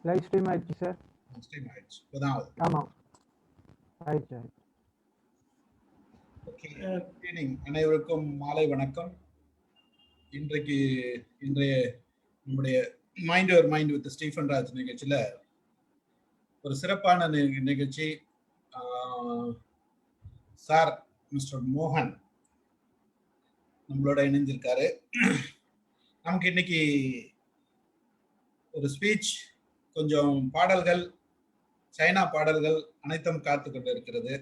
Live stream ஆயிடுச்சு sir. Stream ஆயிடுச்சு இப்போதான் ஆகுது. ஆமாம் ஆயிடுச்சு. ஓகே, அனைவருக்கும் மாலை வணக்கம். இன்றைய நம்முடைய mind your mind with Stephen Raj நிகழ்ச்சியில ஒரு சிறப்பான நிகழ்ச்சி. சார் மிஸ்டர் மோகன் நம்மளோட இணைஞ்சிருக்காரு. நமக்கு இன்னைக்கு ஒரு ஸ்பீச், கொஞ்சம் பாடல்கள், சைனா பாடல்கள் அனைத்தும் காத்து கொண்டு இருக்கிறது.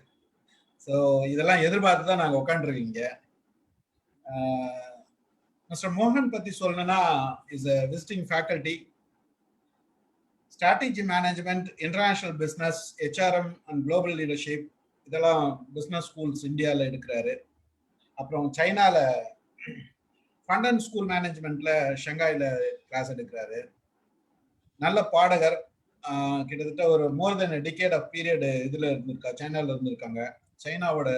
ஸோ இதெல்லாம் எதிர்பார்த்து தான் நாங்கள் உட்காந்துருக்கீங்க. மிஸ்டர் மோகன் பற்றி சொல்லணும்னா, is a visiting faculty, strategy management, international business, HRM and global leadership, இதெல்லாம் பிஸ்னஸ் ஸ்கூல்ஸ் இந்தியாவில் எடுக்கிறாரு. அப்புறம் சைனாவில் ஃபண்ட் அண்ட் ஸ்கூல் மேனேஜ்மெண்ட்ல ஷங்காயில் கிளாஸ் எடுக்கிறாரு. நல்ல பாடகர். கிட்டத்தட்ட ஒரு மோர் தென் டிகேட் ஆஃப் பீரியட் இதில் சைனாவில் இருந்திருக்காங்க. சைனாவோட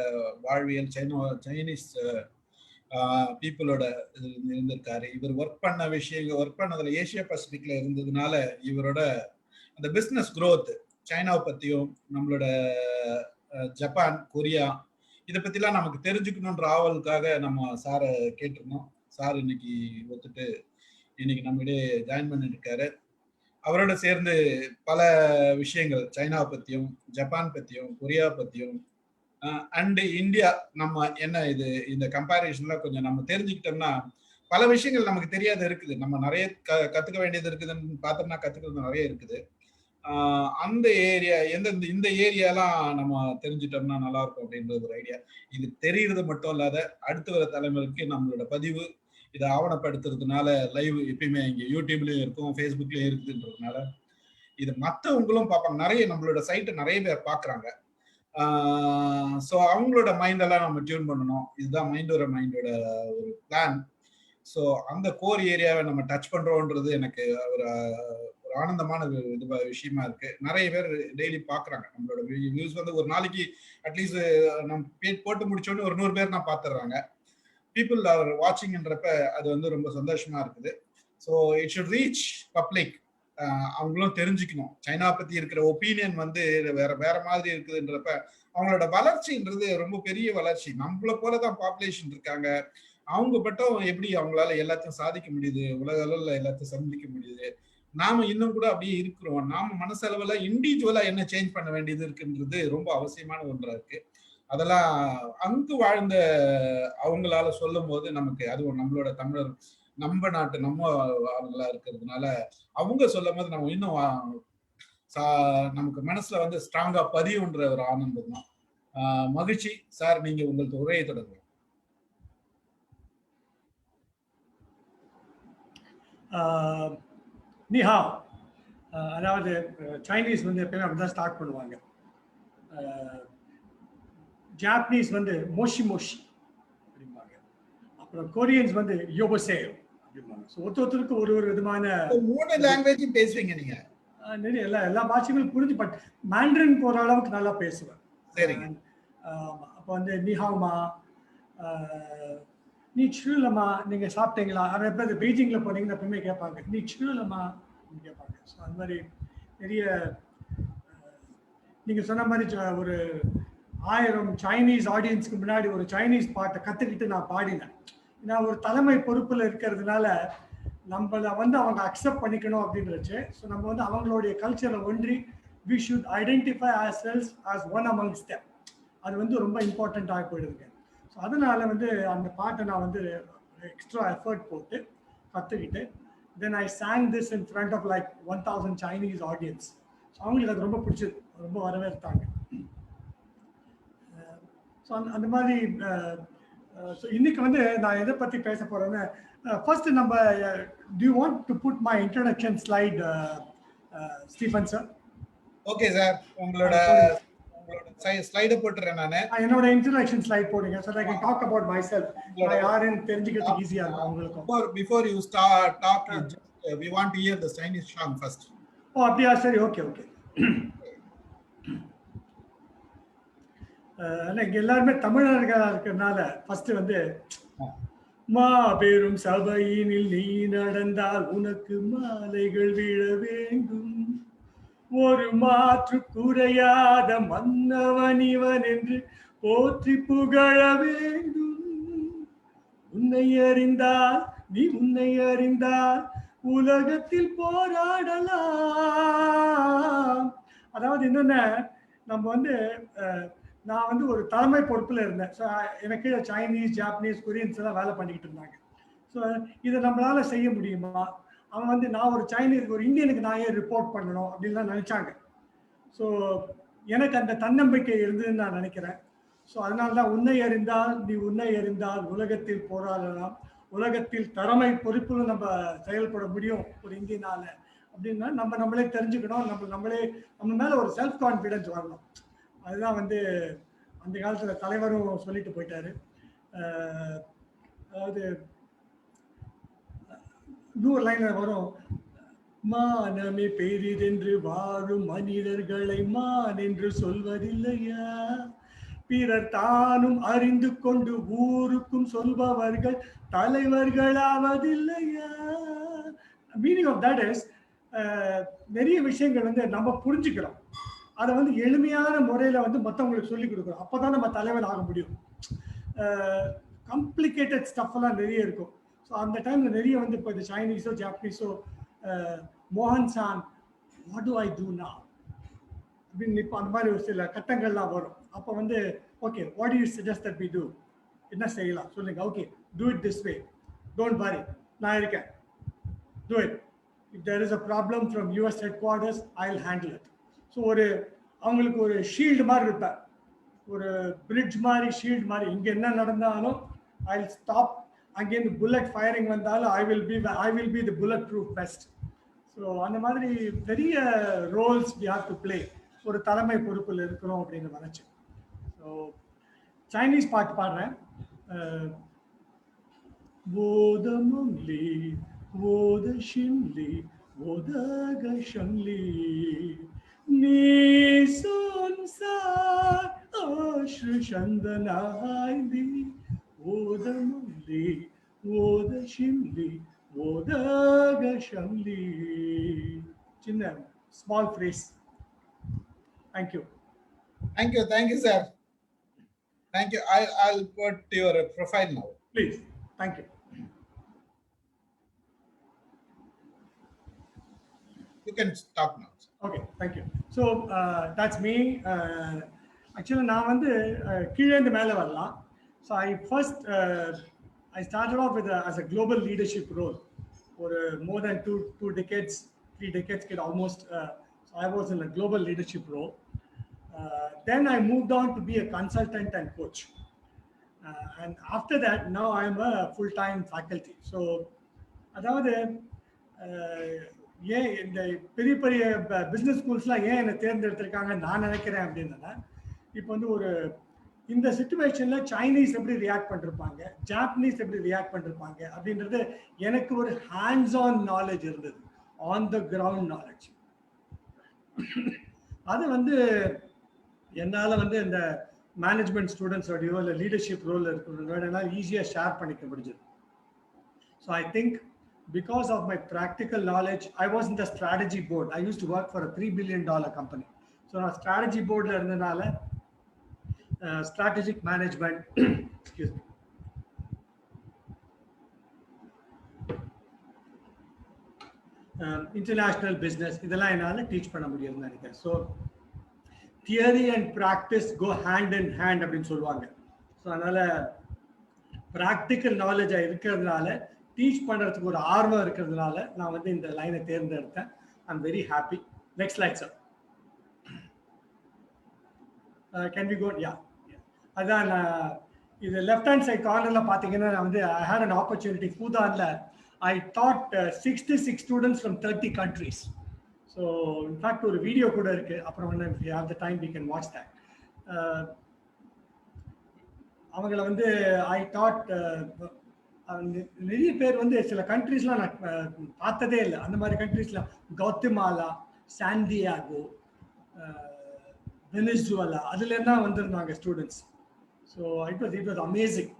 வாழ்வியல், சைனீஸ் பீப்புளோட இருந்திருக்காரு. இவர் ஒர்க் பண்ணதில் ஏசியா பசிபிக்ல இருந்ததுனால இவரோட அந்த பிஸ்னஸ் க்ரோத், சைனாவை பற்றியும் நம்மளோட ஜப்பான், கொரியா, இதை பற்றிலாம் நமக்கு தெரிஞ்சுக்கணுன்ற ஆவலுக்காக நம்ம சாரை கேட்டிருந்தோம். சார் இன்னைக்கு ஒத்துட்டு இன்னைக்கு நம்மிடையே ஜாயின் பண்ணிருக்காரு. அவரோட சேர்ந்து பல விஷயங்கள் சைனாவை பற்றியும், ஜப்பான் பற்றியும், கொரியா பற்றியும் அண்ட் இந்தியா, நம்ம என்ன இது இந்த கம்பேரிசன்ல கொஞ்சம் நம்ம தெரிஞ்சுக்கிட்டோம்னா பல விஷயங்கள் நமக்கு தெரியாத இருக்குது. நம்ம நிறைய கற்றுக்க வேண்டியது இருக்குதுன்னு பார்த்தோம்னா கற்றுக்கிறது நிறைய இருக்குது. அந்த ஏரியா இந்த ஏரியாலாம் நம்ம தெரிஞ்சுட்டோம்னா நல்லா இருக்கும் அப்படின்றது ஒரு ஐடியா. இது தெரியறது மட்டும் இல்லாத அடுத்து வர தலைமுறைக்கு நம்மளோட பதிவு இதை ஆவணப்படுத்துறதுனால லைவ் எப்பயுமே இங்கே யூடியூப்லயும் இருக்கும், ஃபேஸ்புக்லயும் இருக்குதுன்றதுனால இது மற்றவங்களும் பார்ப்பாங்க. நிறைய நம்மளோட சைட்டை நிறைய பேர் பார்க்குறாங்க. ஸோ அவங்களோட மைண்டெல்லாம் நம்ம டியூன் பண்ணணும். இதுதான் மைண்டோட ஒரு பிளான். ஸோ அந்த கோர் ஏரியாவை நம்ம டச் பண்ணுறோன்றது எனக்கு ஒரு ஆனந்தமான விஷயமா இருக்கு. நிறைய பேர் டெய்லி பார்க்குறாங்க. நம்மளோட வியூஸ் வந்து ஒரு நாளைக்கு அட்லீஸ்ட் நம்ம பேட் போட்டு முடிச்சோடனே ஒரு 100 பேர் நான் பார்த்துடுறாங்க. பீப்புள் ஆர் வாட்சிங்ன்றப்ப அது வந்து ரொம்ப சந்தோஷமா இருக்குது. So it should reach public. அவங்களும் தெரிஞ்சுக்கணும். சைனா பத்தி இருக்கிற ஒப்பீனியன் வந்து வேற மாதிரி இருக்குதுன்றப்ப அவங்களோட வளர்ச்சின்றது ரொம்ப பெரிய வளர்ச்சி. நம்மள போலதான் பாப்புலேஷன் இருக்காங்க. அவங்க பட்டம் எப்படி அவங்களால எல்லாத்தையும் சாதிக்க முடியுது, உலக அளவுல எல்லாத்தையும் சந்திக்க முடியுது. நாம இன்னும் கூட அப்படியே இருக்கிறோம். நாம மனசளவுல இண்டிவிஜுவலா என்ன சேஞ்ச் பண்ண வேண்டியது இருக்குன்றது ரொம்ப அவசியமான ஒன்றா இருக்கு. அதெல்லாம் அங்கு வாழ்ந்த அவங்களால சொல்லும் போது நமக்கு, அதுவும் நம்மளோட தமிழர், நம்ம நாட்டு நம்ம ஆளுங்களா இருக்கிறதுனால அவங்க சொல்லும் போது நம்ம இன்னும் நமக்கு மனசுல வந்து ஸ்ட்ராங்கா பதியுன்ற ஒரு ஆனந்தம் தான். மகிழ்ச்சி சார், நீங்க உங்களுக்கு உரையை தொடங்க. நிஹா, அதாவது சைனீஸ் வந்து எப்பயுமே அப்படிதான் ஸ்டார்ட் பண்ணுவாங்க. ஜாப்பனீஸ் வந்து மோஷி மோஷி அப்படிம்பாங்க. அப்புறம் கொரியன்ஸ் வந்து யோபசேவ் அப்படிம்பாங்க. ஸோ ஒருத்தருக்கு ஒரு விதமான 3 லாங்குவேஜ் பேசுவீங்க நீங்க? நிறைய எல்லா பாஷைகளும் புரிஞ்சு, பட் மேண்ட்ரின் போற அளவுக்கு நல்லா பேசுவேன். சரிங்க. அப்போ வந்து நிஹாவுமா, நீ சிருலமா, நீங்க சாப்பிட்டீங்களா? நிறைய பேர் பெய்ஜிங்ல போனீங்கன்னா எப்பவுமே கேட்பாங்க நீ சிருலமா அப்படின்னு கேட்பாங்க. ஸோ அந்த மாதிரி நிறைய நீங்க சொன்ன மாதிரி ஒரு 1000 சைனீஸ் ஆடியன்ஸ்க்கு முன்னாடி ஒரு சைனீஸ் பாட்டை கற்றுக்கிட்டு நான் பாடினேன். ஏன்னா ஒரு தலைமை பொறுப்பில் இருக்கிறதுனால நம்மளை வந்து அவங்க அக்செப்ட் பண்ணிக்கணும் அப்படின்றச்சு. ஸோ நம்ம வந்து அவங்களுடைய கல்ச்சரை ஒன்றி we should identify ourselves as one amongst them. அது வந்து ரொம்ப இம்பார்ட்டண்ட்டாக போயிடுதுங்க. ஸோ அதனால வந்து அந்த பாட்டை நான் வந்து எக்ஸ்ட்ரா எஃபர்ட் போட்டு கற்றுக்கிட்டு தென் ஐ sang this in front of like 1000 Chinese audience. So அவங்களுக்கு அது ரொம்ப பிடிச்சது, ரொம்ப வரவேற்றாங்க. ஸோ அந்த மாதிரி ஸோ இன்னைக்கு வந்து நான் எதை பற்றி பேச போகிறேன்னு, ஃபர்ஸ்ட் நம்ம do you want to put my introduction slide, Stephen sir? Okay sir, உங்களோட ஸ்லைடை போட்டுறேன் நான். என்னோட இன்ட்ரோடக்ஷன் ஸ்லைட் போடுங்க so that I can talk about myself. நான் யாருன்னு தெரிஞ்சுக்கிறதுக்கு ஈஸியா இருக்கும் உங்களுக்கு. Before you start talking, we want to hear the Chinese song first. ஓ அப்படியா? சரி, ஓகே. இங்க எல்லாருமே தமிழர்களா இருக்கிறதுனால ஃபர்ஸ்ட் வந்து மாபெரும் சபையினில் நீ நடந்தால் உனக்கு மாலைகள் விழ வேண்டும், ஒரு மாற்று குறையாத மன்னவன் இவன் என்று போற்றி புகழ வேண்டும். உன்னை அறிந்தால் நீ உன்னை அறிந்தால் உலகத்தில் போராடலாம். அதாவது என்னென்ன, நம்ம வந்து நான் வந்து ஒரு தலைமை பொறுப்பில் இருந்தேன். ஸோ எனக்கு சைனீஸ், ஜாப்பனீஸ், கொரியன்ஸ் எல்லாம் வேலை பண்ணிக்கிட்டு இருந்தாங்க. ஸோ இதை நம்மளால செய்ய முடியுமா? அவன் வந்து நான் ஒரு சைனீஸ், ஒரு இந்தியனுக்கு நான் ஏன் ரிப்போர்ட் பண்ணணும் அப்படின்லாம் நினைச்சாங்க. ஸோ எனக்கு அந்த தன்னம்பிக்கை இருந்ததுன்னு நான் நினைக்கிறேன். ஸோ அதனால தான் உன்னை அறிந்தால் நீ உன்னை அறிந்தால் உலகத்தில் போராடலாம், உலகத்தில் தலைமை பொறுப்பில் நம்ம செயல்பட முடியும் ஒரு இந்தியனால அப்படின்னா நம்ம நம்மளே தெரிஞ்சுக்கணும், நம்ம மேல ஒரு செல்ஃப் கான்ஃபிடென்ஸ் வரணும். அதுதான் வந்து அந்த காலத்துல தலைவரும் சொல்லிட்டு போயிட்டாரு. அதாவது இன்னொரு லைன்ல வரும், மானமே பெரிதென்று வாழும் மனிதர்களை மான் என்று சொல்வதில்லையா, பிறர் தானும் அறிந்து கொண்டு ஊருக்கும் சொல்பவர்கள் தலைவர்களாவதில்லையா. மீனிங் ஆஃப் தட் இஸ், நிறைய விஷயங்கள் வந்து நம்ம புரிஞ்சுக்கிறோம், அதை வந்து எளிமையான முறையில வந்து மற்றவங்களுக்கு சொல்லி கொடுக்குறோம். அப்பதான் நம்ம தலைவர் ஆக முடியும். காம்ப்ளிகேட்டட் ஸ்டஃப் எல்லாம் நிறைய இருக்கும். ஸோ அந்த டைம்ல நிறைய வந்து இப்போ இந்த சைனீஸோ ஜாப்பனீஸோ மோகன் சான் what do I do now அப்படின்னு இப்போ அந்த மாதிரி ஒரு சில கட்டங்கள்லாம் வரும். அப்போ வந்து okay what you suggest that we do, என்ன செய்யலாம் சொல்லுங்க. Okay do it this way, don't worry, நான் இருக்கேன், do it. If there is a problem from US headquarters I will handle it. So அவங்களுக்கு ஒரு ஷீல்டு மாதிரி இருப்பேன், ஒரு பிரிட்ஜ் மாதிரி, ஷீல்டு மாதிரி. இங்கே என்ன நடந்தாலும் ஐ வில் ஸ்டாப், அங்கேருந்து புல்லட் ஃபயரிங் வந்தாலும் I will be the bulletproof vest. So அந்த மாதிரி பெரிய roles we have to play ஒரு தலைமை பொறுப்பில் இருக்கிறோம் அப்படின்னு நினச்சி. ஸோ சைனீஸ் பாட்டு பாடுறேன். ஓதமுங்லி ஓத ஷின்லி ஓதக ஷங்லி நீ சொன்சார் ஆஷ்ரு சந்தனாய்தி ஓதமுங்லி ஓத ஷின்லி ஓதக ஷங்லி. சின்ன small phrase. Thank you. Thank you, sir. Thank you. I'll put your profile now. Please. Thank you. You can talk now. Okay, thank you. So that's me. Actually, நான் வந்து கீழே இருந்து மேலே வரலாம். So I started off with as a global leadership role for more than two decades, 3 decades, almost. So I was in a global leadership role. Then I moved on to be a consultant and coach. And after that, now I am a full-time faculty. So, அதாவது ஏன் இந்த பெரிய பெரிய business ஸ்கூல்ஸ்லாம் ஏன் என்னை தேர்ந்தெடுத்திருக்காங்க நான் நினைக்கிறேன் அப்படின்னா, இப்போ வந்து இந்த சிச்சுவேஷனில் சைனீஸ் எப்படி ரியாக்ட் பண்ணிருப்பாங்க, ஜாப்பனீஸ் எப்படி ரியாக்ட் பண்ணிருப்பாங்க அப்படின்றது எனக்கு ஒரு ஹேண்ட்ஸ் ஆன் நாலேஜ் இருந்தது, ஆன் த கிரவுண்ட் நாலேஜ். அது வந்து என்னால் வந்து இந்த மேனேஜ்மெண்ட் ஸ்டூடெண்ட்ஸோடையோ இல்லை லீடர்ஷிப் ரோல் இருக்கிறவங்களோட ஈஸியாக ஷேர் பண்ணிக்க முடிஞ்சது. So I think because of my practical knowledge, I was in the strategy board. I used to work for a $3 billion company. So நான் strategy boardல இருந்தனால strategic management excuse me, international business இதெல்லாம் என்னால teach பண்ண முடியும்னு நினைக்கிறேன். So theory and practice go hand in hand அப்படின்னு சொல்லுவாங்க. So அதனால ப்ராக்டிக்கல் நாலேஜாக இருக்கிறதுனால, டீச் பண்ணுறதுக்கு ஒரு ஆர்வம் இருக்கிறதுனால நான் வந்து இந்த லைனை தேர்ந்தெடுத்தேன். I'm very happy. Next slide sir. Can we go? Yeah, அதான் நான் இது லெஃப்ட் ஹேண்ட் சைட் கார்னரில் பார்த்தீங்கன்னா நான் வந்து ஐ ஹேட் அன் ஆப்பர்ச்சுனிட்டி. பூதானில் I taught 66 students from 30 countries. So in fact ஒரு வீடியோ கூட இருக்கு, அப்புறம் when we have the time we can watch that. அவங்கள வந்து I taught நிறைய பேர் வந்து சில கண்ட்ரீஸ்லாம் நான் பார்த்ததே இல்லை. அந்த மாதிரி கண்ட்ரீஸ்லாம் கவுத்தமாலா, சாண்டியாகோ, வெனிசுவலா, அதுலேருந்து தான் வந்திருந்தாங்க students. So it was amazing.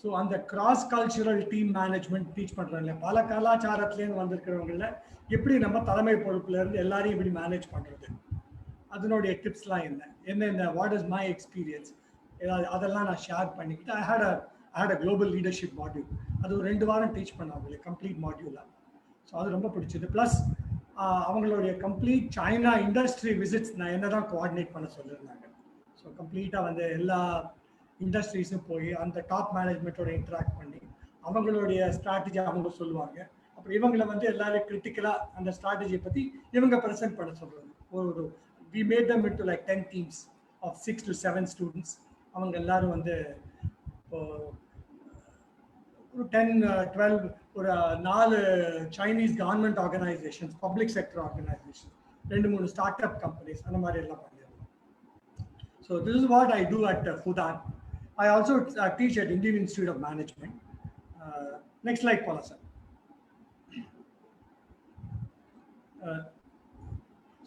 So அந்த cross cultural team management teach பண்ணுறாங்க. பல கலாச்சாரத்துலேருந்து வந்திருக்கிறவங்கள எப்படி நம்ம தலைமை பொறுப்புலேருந்து எல்லாரையும் எப்படி மேனேஜ் பண்ணுறது, அதனுடைய டிப்ஸ்லாம் என்ன வாட் இஸ் மை எக்ஸ்பீரியன்ஸ் அதெல்லாம் நான் ஷேர் பண்ணிக்கிட்டு I had a global leadership module. அது ஒரு 2 வாரம் டீச் பண்ணாங்க கம்ப்ளீட் மாடியூலாக. ஸோ அது ரொம்ப பிடிச்சது. ப்ளஸ் அவங்களுடைய கம்ப்ளீட் சைனா இண்டஸ்ட்ரி விசிட்ஸ் நான் என்ன தான் கோஆர்டினேட் பண்ண சொல்லியிருந்தாங்க. ஸோ கம்ப்ளீட்டாக வந்து எல்லா இண்டஸ்ட்ரீஸும் போய் அந்த டாப் மேனேஜ்மெண்ட்டோட இன்ட்ராக்ட் பண்ணி அவங்களுடைய ஸ்ட்ராட்டஜி அவங்க சொல்லுவாங்க. அப்புறம் இவங்களை வந்து எல்லாரும் கிரிட்டிக்கலாக அந்த ஸ்ட்ராட்டஜியை பற்றி இவங்க ப்ரெசென்ட் பண்ண சொல்கிறது. ஒரு we made them into like 10 teams of 6 to 7 students. அவங்க எல்லாரும் வந்து ஒரு 10-12 ஒரு 4 Chinese government organisations, public sector organisation, 2-3 start up companies அந்த மாதிரி எல்லாம் பண்ணியிருக்கோம். So this is what I do at Fudan. I also teach at Indian Institute of Management. Next slide போகலாம் சார்.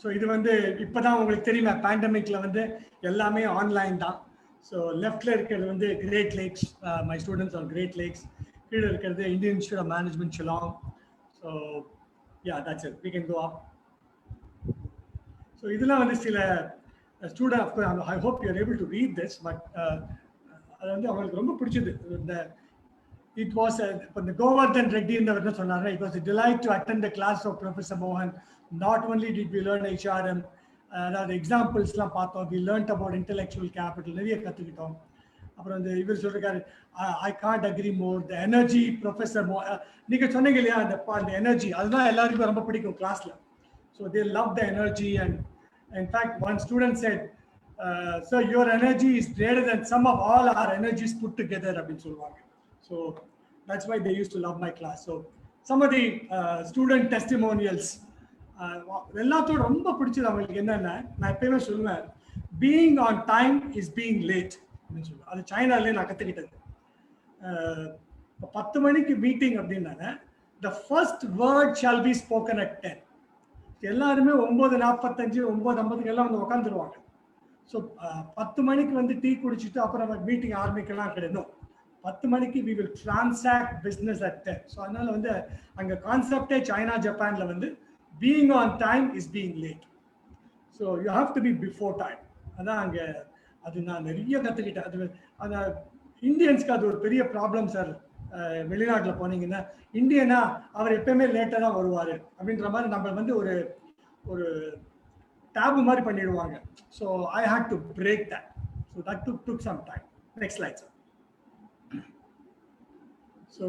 ஸோ இது வந்து இப்போதான் உங்களுக்கு தெரியுமா, பேண்டமிக்ல வந்து எல்லாமே ஆன்லைன் தான். ஸோ லெஃப்ட்ல இருக்கிறது வந்து Great Lakes, my students on Great Lakes. கீழே இருக்கிறது Indian Institute of Management Shillong. So yeah that's it, we can go up. So இதெல்லாம் வந்து சில student, I hope you are able to read this, but அது வந்து அவங்களுக்கு ரொம்ப பிடிச்சது. இந்த it was the Govardhan Reddy in the சொன்னாரு, it was a delight to attend the class of Professor Mohan. Not only did we learn HRM, the examples-லாம் பார்த்தோம், we learnt about intellectual capital, நிறைய கற்றுக்கிட்டோம். அப்புறம் வந்து இவர் சொல்றாரு, I can't agree more, the energy Professor Mohan, நீங்க சொன்னீங்க இல்லையா அந்த எனர்ஜி, அதுதான் எல்லாருக்கும் ரொம்ப பிடிக்கும் கிளாஸ்ல. So they love the energy, and in fact one student said, sir, your energy is greater than some of all our energies put together அப்படின்னு சொல்லுவாங்க. So that's why they used to love my class. So some of the student testimonials, எல்லாத்தோட ரொம்ப பிடிச்சது அவங்களுக்கு என்னன்னா, நான் எப்பயுமே சொல்லுவேன், being on time is being late அப்படின்னு சொல்லுவேன். அது சைனாலே நான் கற்றுக்கிட்டது. 10 மணிக்கு மீட்டிங் அப்படின்னா the first word shall be spoken at 10. எல்லாருமே 9:45 9:50 எல்லாம் வந்து உட்காந்துருவாங்க. ஸோ 10 மணிக்கு வந்து டீ குடிச்சிட்டு அப்புறம் மீட்டிங் ஆரம்பிக்கலாம் கிடையாது. 10 மணிக்கு we will transact business at 10. So அதனால வந்து அங்கே கான்செப்டே சைனா ஜப்பான்ல வந்து being on time is being late. So you have to be before time. அதான் அங்கே அது நான் நிறைய கற்றுக்கிட்டேன். அது அந்த இந்தியன்ஸ்க்கு அது ஒரு பெரிய ப்ராப்ளம் சார். வெளிநாட்டில் போனீங்கன்னா இந்தியனா அவர் எப்பயுமே லேட்டாக தான் வருவார் அப்படின்ற மாதிரி நம்ம வந்து ஒரு ஒரு டேபு மாதிரி பண்ணிடுவாங்க. So I had to break that. So that took some time. Next slide sir. So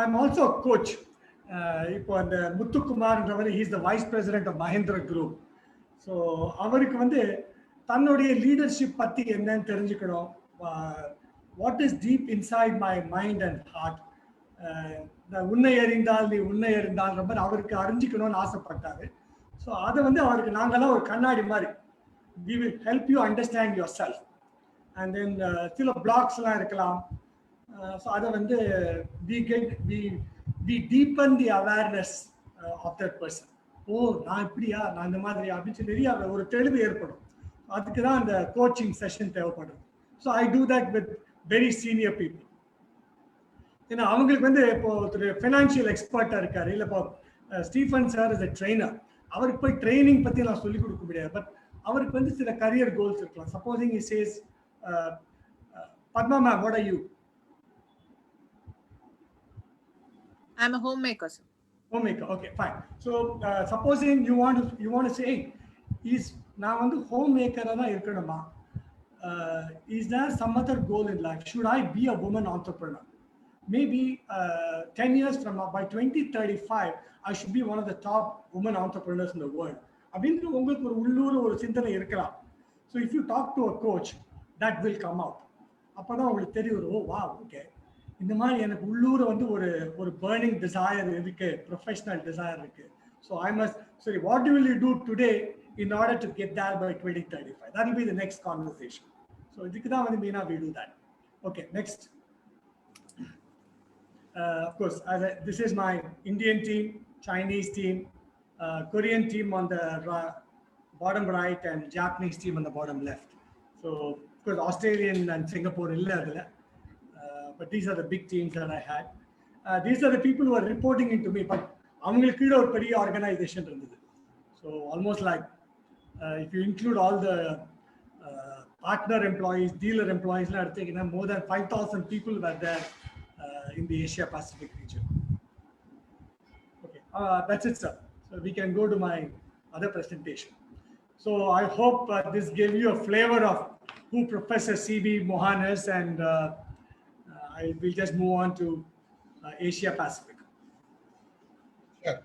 I am also coach. இப்போ அந்த முத்துக்குமார்ன்றவர், he is the vice president of Mahindra group. So அவருக்கு வந்து தன்னுடைய லீடர்ஷிப் பற்றி என்னன்னு தெரிஞ்சுக்கணும். What is deep inside my mind and heart. உன்னை அறிந்தால் நீ உன்னை அறிந்தால் ரொம்ப அவருக்கு அறிஞ்சிக்கணும்னு ஆசைப்பட்டாரு. ஸோ அதை வந்து அவருக்கு நாங்கள்லாம் ஒரு கண்ணாடி மாதிரி, we will help you understand yourself. And then சில பிளாக்ஸ்லாம் இருக்கலாம். ஸோ அதை வந்து we deepen the awareness of that person. ஓ நான் இப்படியா, நான் இந்த மாதிரி அப்படின்னு சொல்லி நிறைய ஒரு தெளிவு ஏற்படும். அதுக்கு தான் அந்த கோச்சிங் செஷன் தேவைப்படுது. So I do that with very senior people. ஏன்னா அவங்களுக்கு வந்து இப்போ ஒரு ஃபினான்ஷியல் எக்ஸ்பர்ட்டாக இருக்காரு, இல்லை இப்போ Stephen sir is a trainer, அவருக்கு போய் ட்ரைனிங் பற்றி நான் சொல்லிக் கொடுக்க முடியாது. பட் அவருக்கு வந்து சில கரியர் கோல்ஸ் இருக்கலாம். Supposing he says, Padma ma'am, what are you? I'm a homemaker, sir. Homemaker, okay, fine. So supposing you want to say, நான் வந்து homemaker-ஆ தான் இருக்கணுமா? Is there some other goal in life? Should I be a woman entrepreneur? Maybe 10 years from now, by 2035, I should be one of the top women entrepreneurs in the world. அப்படின்ற உங்களுக்கு ஒரு உள்ளூர் ஒரு சிந்தனை இருக்கலாம். So if you talk to a coach, that will come out. அப்போ தான் உங்களுக்கு தெரியும், ஓ வா ஓகே, இந்த மாதிரி எனக்கு உள்ளூர் வந்து ஒரு பர்னிங் டிசையர் இருக்கு, ப்ரொஃபஷனல் டிசையர் இருக்கு. ஸோ ஐ மஸ்ட், சரி, what will you do today in order to get there by 2035? That will be the next conversation. So இதுக்கு தான் வந்து மெயினாக we do that. Okay, next. Of course, this is my Indian team, Chinese team, Korean team on the bottom right, and Japanese team on the bottom left. So, of course, Australian and Singapore illa adula, but these are the big teams that I had. These are the people who are reporting into me, but avangalukku ஒரு பெரிய organization இருந்தது. So almost like if you include all the partner employees, dealer employees, more than 5,000 people were there in the Asia Pacific region. Okay, that's it, sir. So we can go to my other presentation. So I hope this gave you a flavor of who Professor C.B. Mohan is, and I will just move on to Asia Pacific. Sure.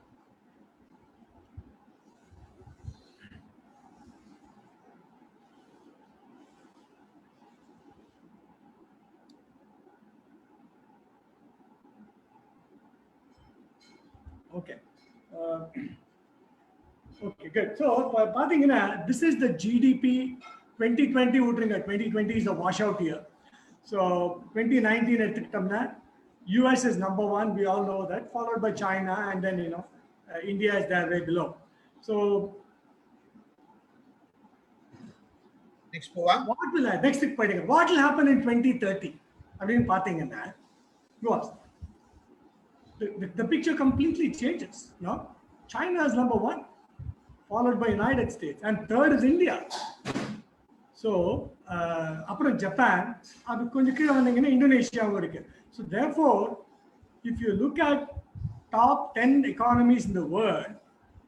Okay. Okay, good. So, this is the GDP 2020. 2020 is a washout year. So, 2019, US is number one. We all know that, followed by China, and then, India is there right below. So, Next one. what will happen in 2030? I mean, go on. The picture completely changes. No, China is number one, followed by United States, and third is India. So, Japan, Indonesia. So, therefore, if you look at top 10 economies in the world,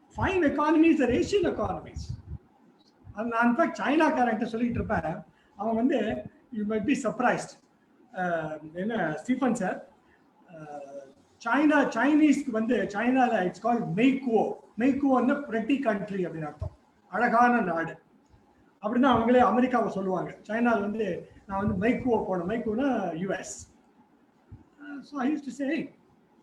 5 economies are Asian economies. And in fact, China, you might be surprised. Stephen sir, Chinese, China, it's called Meikuo. Meikuo is a pretty country. Adagana Nadu. America China Meikuo US. So I used to say, hey,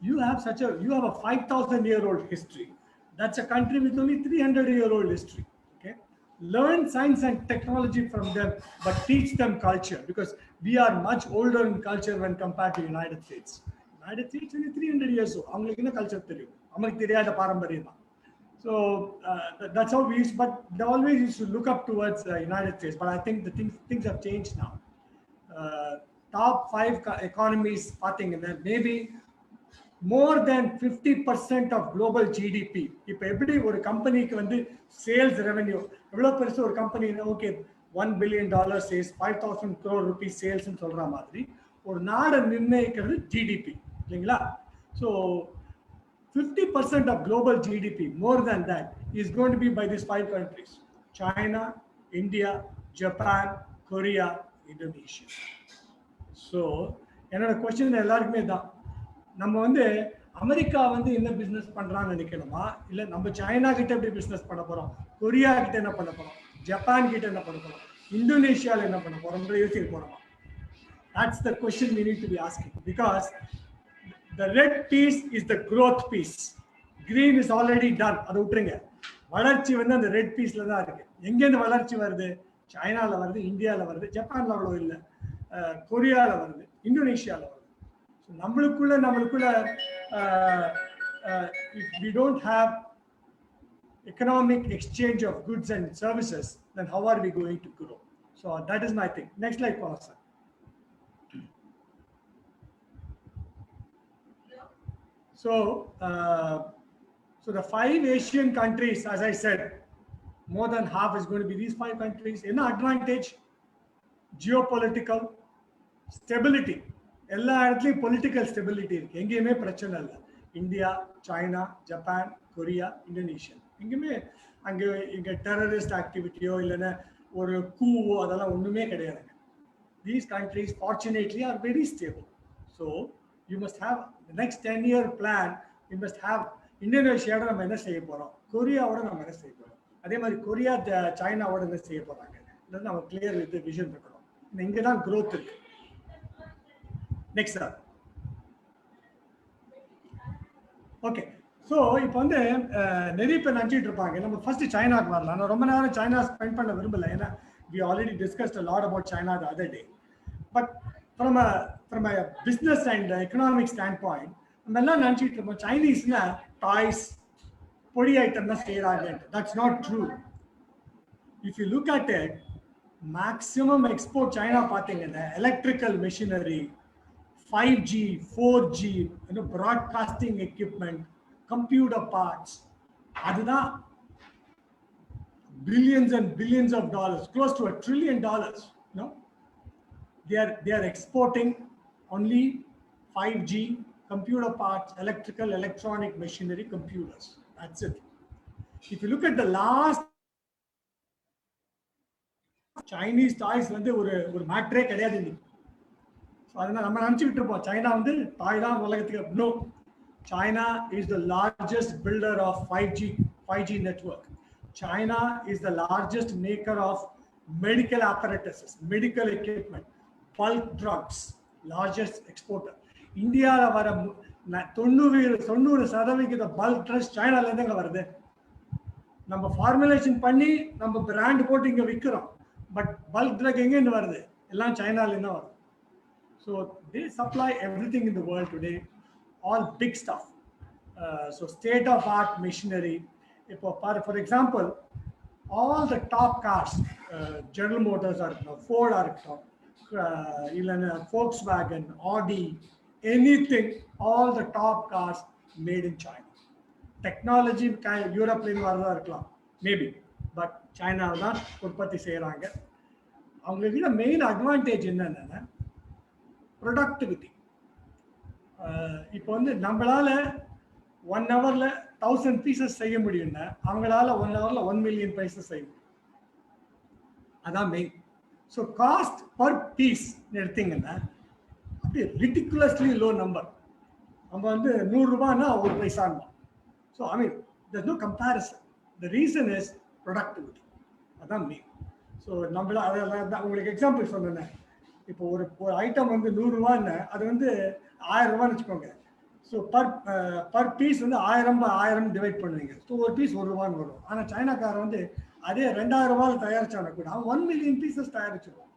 you have a 5,000-year-old history. That's a country with only 300-year-old history. Okay, learn science and technology from them, but teach them culture, because we are much older in culture when compared to United States. United States is 300 years old. Culture. So that's how we used, but they always used to look up towards the United States. But I think the things have changed now. Top 5 economies, maybe more than 50% of global GDP. If every company sales revenue, a company, okay, $1 billion sales, 5,000 crore rupees sales in Solra Madri, or not a GDP. So 50% of global GDP, more than that, is going to be by these 5 countries: China, India, Japan, Korea, Indonesia. So, another question is, America in business China business Korea Japan Indonesia. That's the question we need to be asking, because the red piece is the growth piece. Green is already done. The red piece. China, India, Japan, Korea, Indonesia. So, if we don't have economic exchange of goods and services, then how are we going to grow? So that is my thing. Next slide, Pastor. So, so the 5 Asian countries, as I said, more than half is going to be these 5 countries. In advantage, geopolitical stability. Political stability. India, China, Japan, Korea, Indonesia. Terrorist activity or coup. These countries, fortunately, are very stable. So you must have the next 10-year plan. You must have Indonesia, Korea, Korea, China, clear with the vision. Growth. Next, sir. Okay. So, if we first China, China we already discussed a lot about China the other day. But from a business and economic standpoint, Chinese toys, that's not true. If you look at it, maximum export China electrical machinery, 5G, 4G, broadcasting equipment, computer parts. billions and billions of dollars, close to $1 trillion. No, they are exporting only 5G computer parts, electrical, electronic machinery, computers. That's it. If you look at the last Chinese toys, வந்து ஒரு மேட்ரே கிடையாது இன்னைக்கு. So அதனால நம்ம நினச்சிக்கிட்டு இருப்போம் China வந்து தாய் தான் உலகத்துக்கு. No, China is the largest builder of 5G network. China is the largest maker of medical apparatuses, medical equipment, bulk drugs, largest exporter. இந்தியாவில் வர 90% பல்க் ட்ரக்ஸ் சைனால இருந்துங்க வருது. நம்ம ஃபார்முலேஷன் பண்ணி நம்ம பிராண்ட் போட்டு இங்க விற்கிறோம். பட் பல்க் ட்ரக் எங்கேருந்து வருது? எல்லாம் சைனால இருந்து வருது. So they supply everything in the world today, all big stuff. So state of art machinery. For example, all the top cars, General Motors or Ford or Volkswagen, Audi, anything, all the top cars made in China. Technology Europe வரதா இருக்கலாம் maybe, but சைனாவை தான் உற்பத்தி செய்கிறாங்க. அவங்களுக்கு main advantage என்னன்னா productivity. இப்போ வந்து நம்மளால 1 hourல 1000 பீசஸ் செய்ய முடியும்னா அவங்களால 1 hourல 1 million பீசஸ் செய்ய முடியும். அதான் main. So cost per piece எடுத்தீங்கன்னா அப்படி ரிடிகுலஸ்லி லோ நம்பர். நம்ம வந்து 100 ரூபாய்னா 1 பைசான்னு. So I mean there's no comparison. The reason is productivity. அதான் மெயின். ஸோ நம்மள அதான் உங்களுக்கு எக்ஸாம்பிள் சொன்னேன். இப்போ ஒரு ஐட்டம் வந்து 100 ரூபான்னு அது வந்து 1000 ரூபான்னு வச்சுக்கோங்க. ஸோ பர் பீஸ் வந்து 1000 டிவைட் பண்ணுவீங்க. ஸோ ஒரு பீஸ் 1 ரூபான்னு வரும். ஆனால் சைனாக்காரன் வந்து அதே 2000 ரூபாயில் தயாரிச்சான கூட அவன் 1 million பீசஸ் தயாரிச்சிருவான்.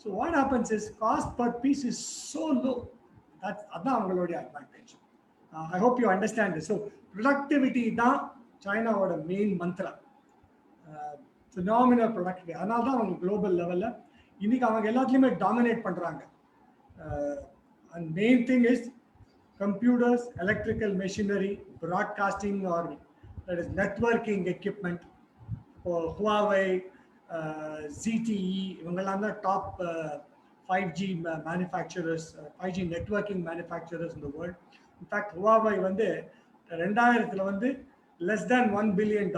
So what happens is cost per piece is so low. அதான் அவங்களுடைய advantage. I hope you understand. So productivity தான் சைனாவோட மெயின் மந்த்ரா. Phenomenal productivity. அதனால தான் அவங்க குளோபல் லெவலில் இன்னைக்கு அவங்க எல்லாத்துலேயுமே டாமினேட் பண்ணுறாங்க. And main thing is computers, electrical machinery, broadcasting or that is networking equipment. For Huawei, ZTE, இவங்கெல்லாம் தான் top 5G manufacturers, 5G networking manufacturers in the world. In fact, Huawei வந்து 2000 வந்து less than $1 billion.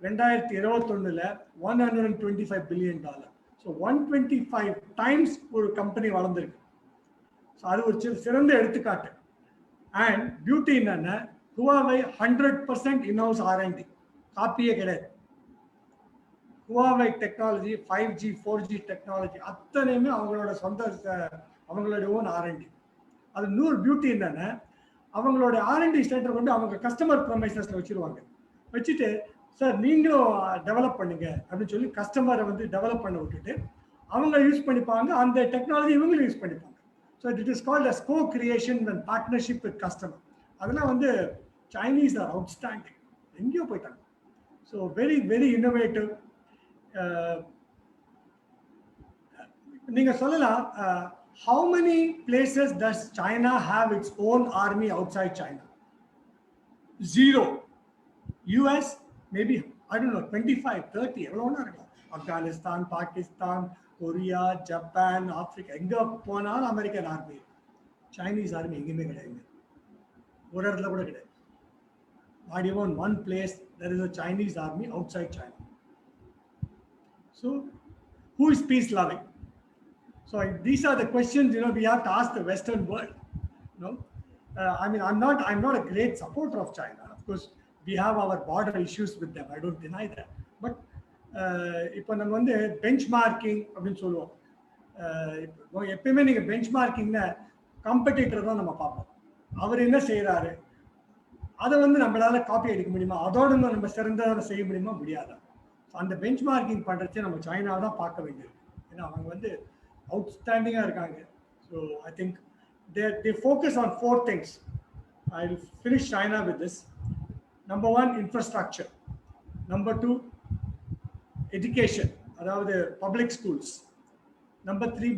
2021 $125 billion. So 125 times ஒரு company வளர்ந்துருக்கு. So அது ஒரு சிறந்த எடுத்துக்காட்டு. அண்ட் பியூட்டி என்னன்னா Huawei 100% இன்ஹவுஸ் R&D, காப்பியே கிடையாது. Huawei technology 5G 4G technology அத்தனையுமே அவங்களோட சொந்த, அவங்களோட ஓன் R&D. அது இன்னொரு பியூட்டி என்னன்னா அவங்களோட R&D ஸ்டேட்டை கொண்டு அவங்க கஸ்டமர் ப்ரமைசஸ்ல வச்சிருவாங்க. வச்சுட்டு சார் நீங்களும் டெவலப் பண்ணுங்க அப்படின்னு சொல்லி கஸ்டமரை வந்து டெவலப் பண்ண விட்டுட்டு அவங்க யூஸ் பண்ணிப்பாங்க. அந்த டெக்னாலஜி இவங்களும் யூஸ் பண்ணிப்பாங்க. So it is called as co-creation and partnership with customer. அதெல்லாம் வந்து Chinese are outstanding. எங்கேயோ போயிட்டாங்க. So very very innovative. நீங்க சொல்லலாம் how many places does China have its own army outside China? 0. US maybe I don't know 25 30 எவ்வளவுனா இருக்கலாம். Afghanistan, Pakistan, Korea, Japan, Africa, எங்க போனாலும் American army. Chinese army எங்கேயுமே கிடையாது, ஒரு இடத்துல கூட கிடையாது. Not even one place there is a Chinese army outside China. So who is peace loving? So these are the questions we have to ask the Western world. I mean I'm not a great supporter of China. Of course we have our border issues with them, I don't deny that. But இப்போ நம்ம வந்து bench marking அப்படின்னு சொல்லுவோம். இப்போ எப்பயுமே நீங்கள் bench மார்க்கிங்னா competitor தான் நம்ம பார்ப்போம். அவர் என்ன செய்கிறாரு அதை வந்து நம்மளால காப்பி அடிக்க முடியுமா, அதோட நம்ம சிறந்ததை செய்ய முடியுமா, முடியாதா? ஸோ அந்த பெஞ்ச் மார்க்கிங் பண்ணுறச்சே நம்ம சைனாவை தான் பார்க்க வேண்டியது. ஏன்னா அவங்க வந்து அவுட்ஸ்டாண்டிங்காக இருக்காங்க. So I think they focus on 4 things. I'll finish China with this. Number 1, infrastructure. Number 2, education, அதாவது public schools. Number 3,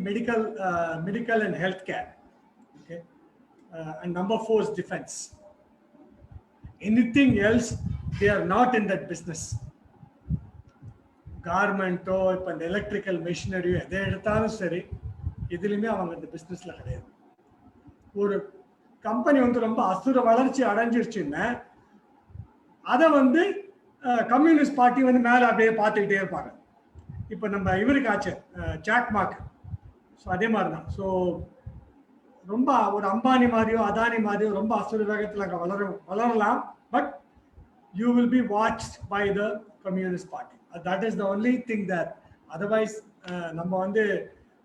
medical and healthcare. Okay, and number 4 is defense. Anything else they are not in that business. கார்மெண்ட்டோ இப்போ இந்த electrical மெஷினரியோ எதை எடுத்தாலும் சரி, எதுலையுமே அவங்க இந்த பிஸ்னஸில் கிடையாது. ஒரு கம்பெனி வந்து ரொம்ப அசுர வளர்ச்சி அடைஞ்சிருச்சுன்னா அதை வந்து கம்யூனிஸ்ட் பார்ட்டி வந்து மேலே அப்படியே பார்த்துக்கிட்டே இருப்பாங்க. இப்போ நம்ம இவருக்கு ஆச்சு ஜாக் மார்க். ஸோ அதே மாதிரி தான். ஸோ ரொம்ப ஒரு அம்பானி மாதிரியோ அதானி மாதிரியோ ரொம்ப அசுர வேகத்தில் அங்கே வளரலாம். But you will be watched by the communist party. That is the only thing that. Otherwise நம்ம வந்து